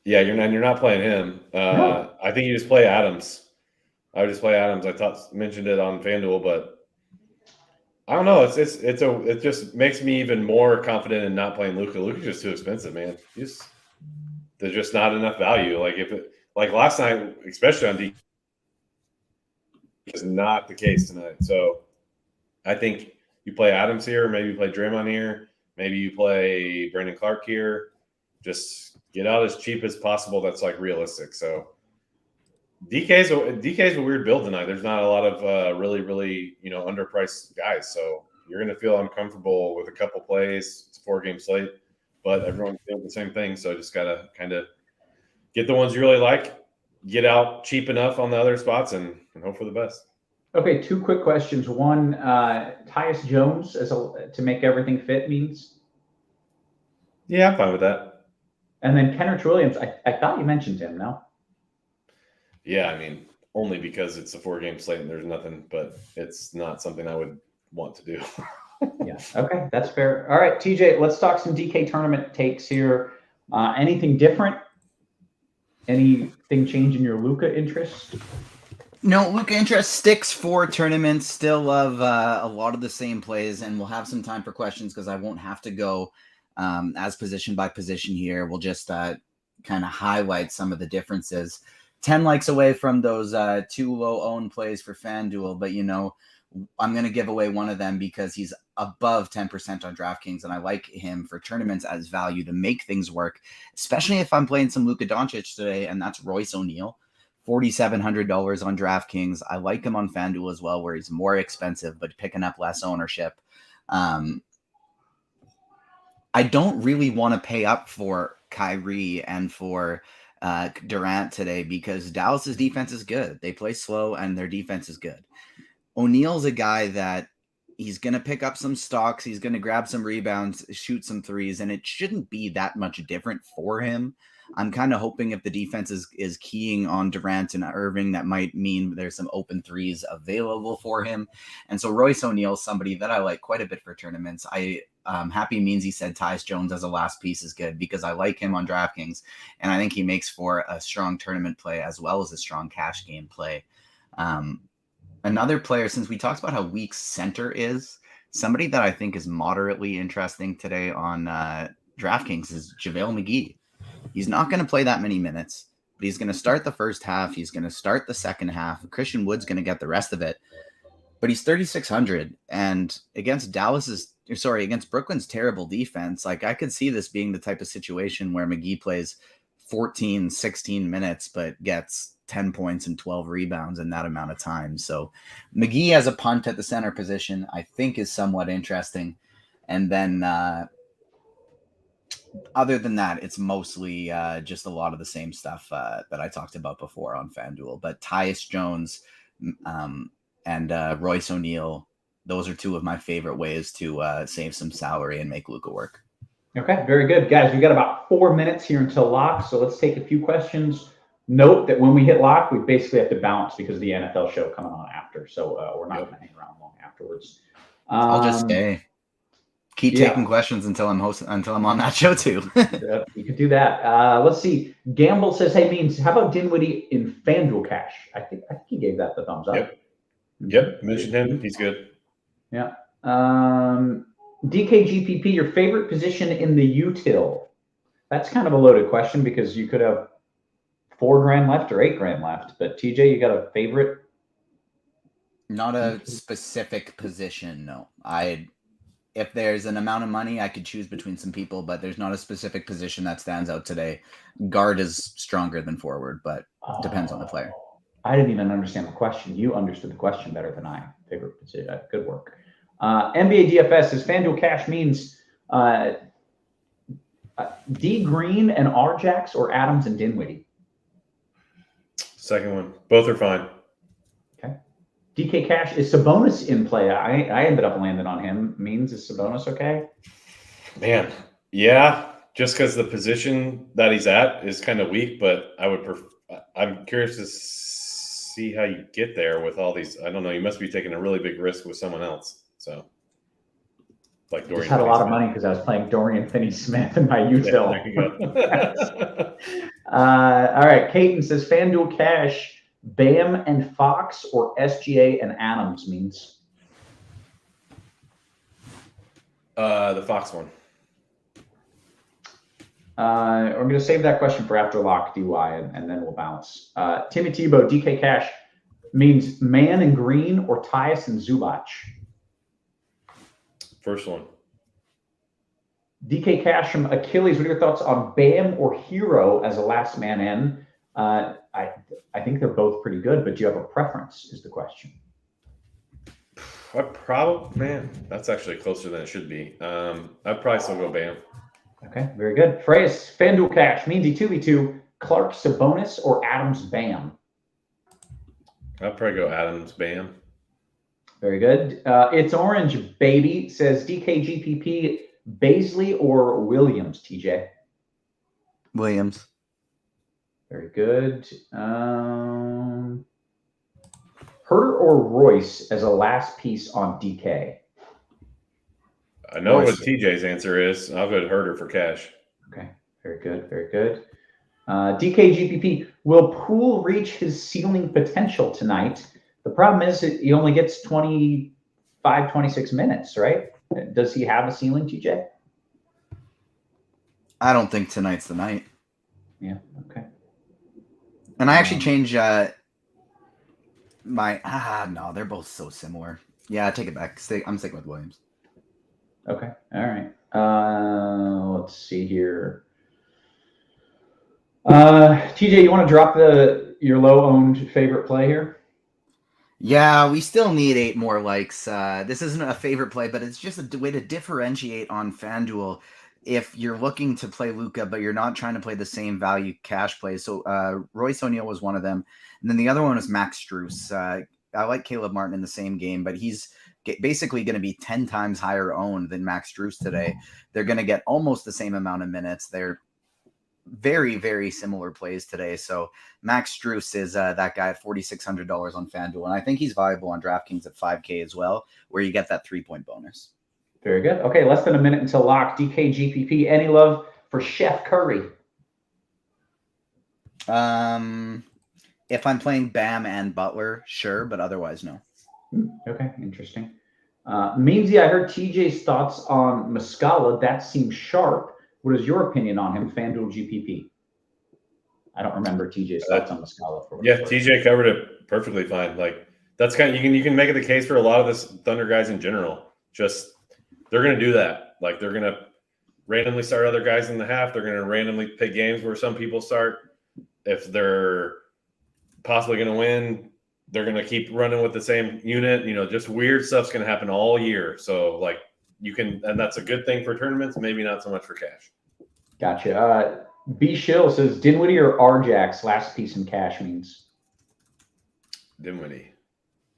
Yeah, you're not playing him. No. I think you just play Adams. I would just play Adams. I mentioned it on Fanduel, but I don't know. It just makes me even more confident in not playing Luka. Luka's just too expensive, man. There's just not enough value. Like last night, especially on D, is not the case tonight. So I think you play Adams here, maybe you play Draymond here, maybe you play Brandon Clark here. Just get out as cheap as possible. That's like realistic. So DK's a weird build tonight. There's not a lot of really, really, underpriced guys. So you're going to feel uncomfortable with a couple plays. It's a 4-game slate, but everyone's doing the same thing. So just got to kind of get the ones you really like, get out cheap enough on the other spots, and hope for the best. Okay, 2 quick questions. One, Tyus Jones to make everything fit means? Yeah, I'm fine with that. And then Kenrich Williams, I thought you mentioned him, no? Yeah, I mean, only because it's a 4-game slate and there's nothing, but it's not something I would want to do. Yeah, okay, that's fair. All right, TJ, let's talk some DK tournament takes here. Anything different? Anything change in your Luka interest? No, Luka interest sticks for tournaments. Still love a lot of the same plays, and we'll have some time for questions because I won't have to go as position by position here. We'll just kind of highlight some of the differences. 10 likes away from those 2 low-owned plays for FanDuel, but I'm going to give away one of them because he's above 10% on DraftKings, and I like him for tournaments as value to make things work, especially if I'm playing some Luka Doncic today, and that's Royce O'Neal, $4,700 on DraftKings. I like him on FanDuel as well, where he's more expensive, but picking up less ownership. I don't really want to pay up for Kyrie and for Durant today because Dallas's defense is good. They play slow, and their defense is good. O'Neal's a guy that he's going to pick up some stocks. He's going to grab some rebounds, shoot some threes, and it shouldn't be that much different for him. I'm kind of hoping if the defense is keying on Durant and Irving, that might mean there's some open threes available for him. And so Royce O'Neal is somebody that I like quite a bit for tournaments. Happy Meansy said Tyus Jones as a last piece is good because I like him on DraftKings, and I think he makes for a strong tournament play as well as a strong cash game play. Another player, since we talked about how weak center is, somebody that I think is moderately interesting today on DraftKings is JaVale McGee. He's not going to play that many minutes, but he's going to start the first half. He's going to start the second half. Christian Wood's going to get the rest of it, but he's 3,600, and against Brooklyn's terrible defense, like I could see this being the type of situation where McGee plays 14, 16 minutes, but gets 10 points and 12 rebounds in that amount of time. So McGee as a punt at the center position, I think is somewhat interesting. And then other than that, it's mostly just a lot of the same stuff that I talked about before on FanDuel. But Tyus Jones and Royce O'Neal, those are 2 of my favorite ways to save some salary and make Luka work. Okay, very good. Guys, we've got about 4 minutes here until lock, so let's take a few questions. Note that when we hit lock, we basically have to bounce because of the NFL show coming on after, so we're not going to hang around long afterwards. I'll just stay. Keep taking questions until I'm on that show too. Yeah, you could do that. Let's see. Gamble says, "Hey, Means, how about Dinwiddie in FanDuel cash?" I think he gave that the thumbs up. Yep. Mentioned him. He's good. Yeah. DKGPP, your favorite position in the util? That's kind of a loaded question because you could have $4 grand left or $8 grand left. But TJ, you got a favorite? Not a specific position, no. If there's an amount of money, I could choose between some people, but there's not a specific position that stands out today. Guard is stronger than forward, but depends on the player. I didn't even understand the question. You understood the question better than I. Favorite position. Good work. NBA DFS says FanDuel Cash means D Green and Rjax or Adams and Dinwiddie. Second one. Both are fine. Okay. DK Cash, is Sabonis in play? I ended up landing on him. Means, is Sabonis okay? Man, yeah, just because the position that he's at is kind of weak, but I'm curious to see how you get there with all these. I don't know. You must be taking a really big risk with someone else. So, like Dorian. Just had a lot of money because I was playing Dorian Finney-Smith in my youth bill. There you go. All right. Caden says FanDuel Cash, Bam and Fox or SGA and Adams means. The Fox one. We're going to save that question for after lock DY and then we'll bounce. Timmy Tebow, DK Cash means Man and Green or Tyus and Zubac. First one. DK Cash from Achilles, what are your thoughts on Bam or Hero as a last man in? I think they're both pretty good, but do you have a preference is the question. Man, that's actually closer than it should be. I'd probably still go Bam. Okay, very good. Freyas, FanDuel Cash, Meansy 2v2, Clark Sabonis or Adams Bam? I'd probably go Adams Bam. Very good. It's Orange Baby says DKGPP, Baisley or Williams, TJ? Williams. Very good. Herter or Royce as a last piece on DK? I know what TJ's answer is. I'll go to Herter for cash. Okay, very good, very good. DKGPP, will Poole reach his ceiling potential tonight? The problem is that he only gets 25, 26 minutes, right? Does he have a ceiling, TJ? I don't think tonight's the night. Yeah, okay. And I actually changed no, they're both so similar. Yeah, I take it back. I'm sticking with Williams. Okay, all right. Let's see here. TJ, you want to drop your low-owned favorite play here? Yeah, we still need 8 more likes. This isn't a favorite play, but it's just a way to differentiate on FanDuel if you're looking to play Luka, but you're not trying to play the same value cash plays. So Royce O'Neal was one of them. And then the other one was Max Strus. I like Caleb Martin in the same game, but he's basically going to be 10 times higher owned than Max Strus today. They're going to get almost the same amount of minutes. They're very, very similar plays today. So Max Strus is that guy at $4,600 on FanDuel. And I think he's viable on DraftKings at 5K as well, where you get that 3-point bonus. Very good. Okay, less than a minute until lock. DKGPP, any love for Chef Curry? If I'm playing Bam and Butler, sure, but otherwise, no. Okay, interesting. Meansy, I heard TJ's thoughts on Muscala. That seems sharp. What is your opinion on him, FanDuel GPP? I don't remember TJ's thoughts on Muscala. TJ covered it perfectly fine. Like that's kind of you can make it the case for a lot of this Thunder guys in general. Just they're going to do that. Like they're going to randomly start other guys in the half. They're going to randomly pick games where some people start. If they're possibly going to win, they're going to keep running with the same unit. You know, just weird stuff's going to happen all year. So like you can, and that's a good thing for tournaments. Maybe not so much for cash. Gotcha. B Shill says Dinwiddie or Rjax last piece in cash means. Dinwiddie.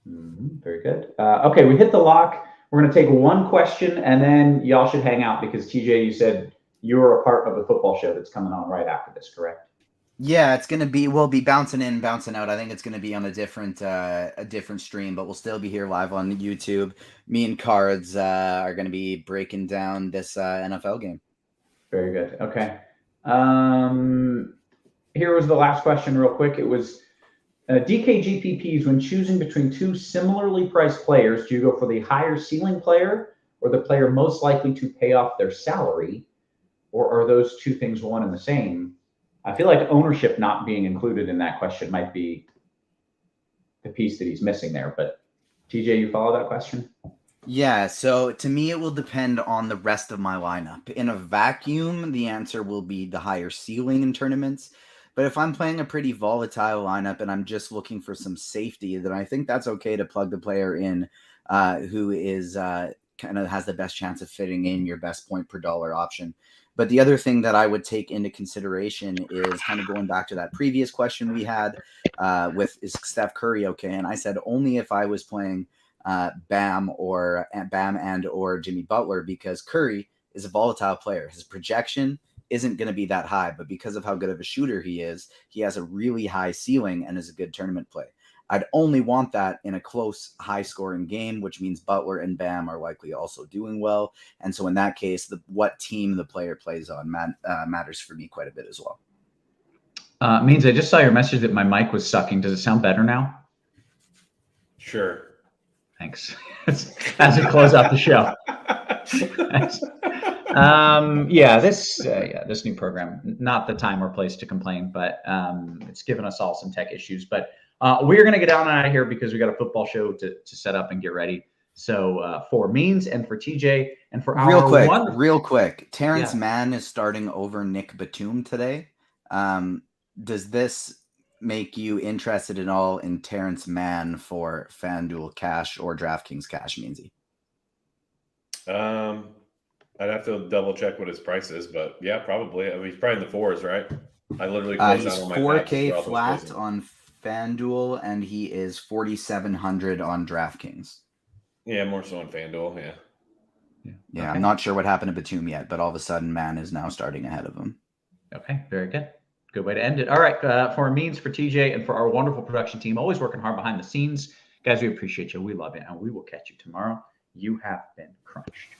Very good. Okay, we hit the lock. We're going to take one question, and then y'all should hang out because, TJ, you said you're a part of the football show that's coming on right after this, correct? Yeah, it's going to be, we'll be bouncing in, bouncing out. I think it's going to be on a different stream, but we'll still be here live on YouTube. Me and Cards are going to be breaking down this NFL game. Very good. Okay. Here was the last question real quick. It was DKGPPs, when choosing between two similarly priced players, do you go for the higher ceiling player or the player most likely to pay off their salary? or are those two things one and the same? I feel like ownership not being included in that question might be the piece that he's missing there. But TJ, you follow that question? Yeah, so to me, it will depend on the rest of my lineup. In a vacuum, the answer will be the higher ceiling in tournaments. But if I'm playing a pretty volatile lineup and I'm just looking for some safety, then I think that's okay to plug the player in who is kind of has the best chance of fitting in your best point per dollar option. But the other thing that I would take into consideration is kind of going back to that previous question we had with is Steph Curry okay? And I said only if I was playing Bam and or Jimmy Butler, because Curry is a volatile player. His projection isn't going to be that high, but because of how good of a shooter he is, he has a really high ceiling and is a good tournament play. I'd only want that in a close, high-scoring game, which means Butler and Bam are likely also doing well. And so in that case, what team the player plays on matters for me quite a bit as well. Means I just saw your message that my mic was sucking. Does it sound better now? Sure. Thanks. As we close out the show. This new program, not the time or place to complain, but it's given us all some tech issues. But we're going to get down and out of here because we got a football show to set up and get ready. So for Means and for TJ and for real quick, Terrence Mann is starting over Nick Batum today. Does this make you interested at all in Terrence Mann for FanDuel cash or DraftKings cash, Meansy? I'd have to double check what his price is, but yeah, probably. I mean, he's probably in the 4s, right? I literally closed he's out on my 4K flat on FanDuel, and he is 4,700 on DraftKings. Yeah, more so on FanDuel. Yeah. Okay. I'm not sure what happened to Batum yet, but all of a sudden, Mann is now starting ahead of him. Okay, very good. Good way to end it. All right, for Means, for TJ, and for our wonderful production team, always working hard behind the scenes. Guys, we appreciate you. We love you, and we will catch you tomorrow. You have been crunched.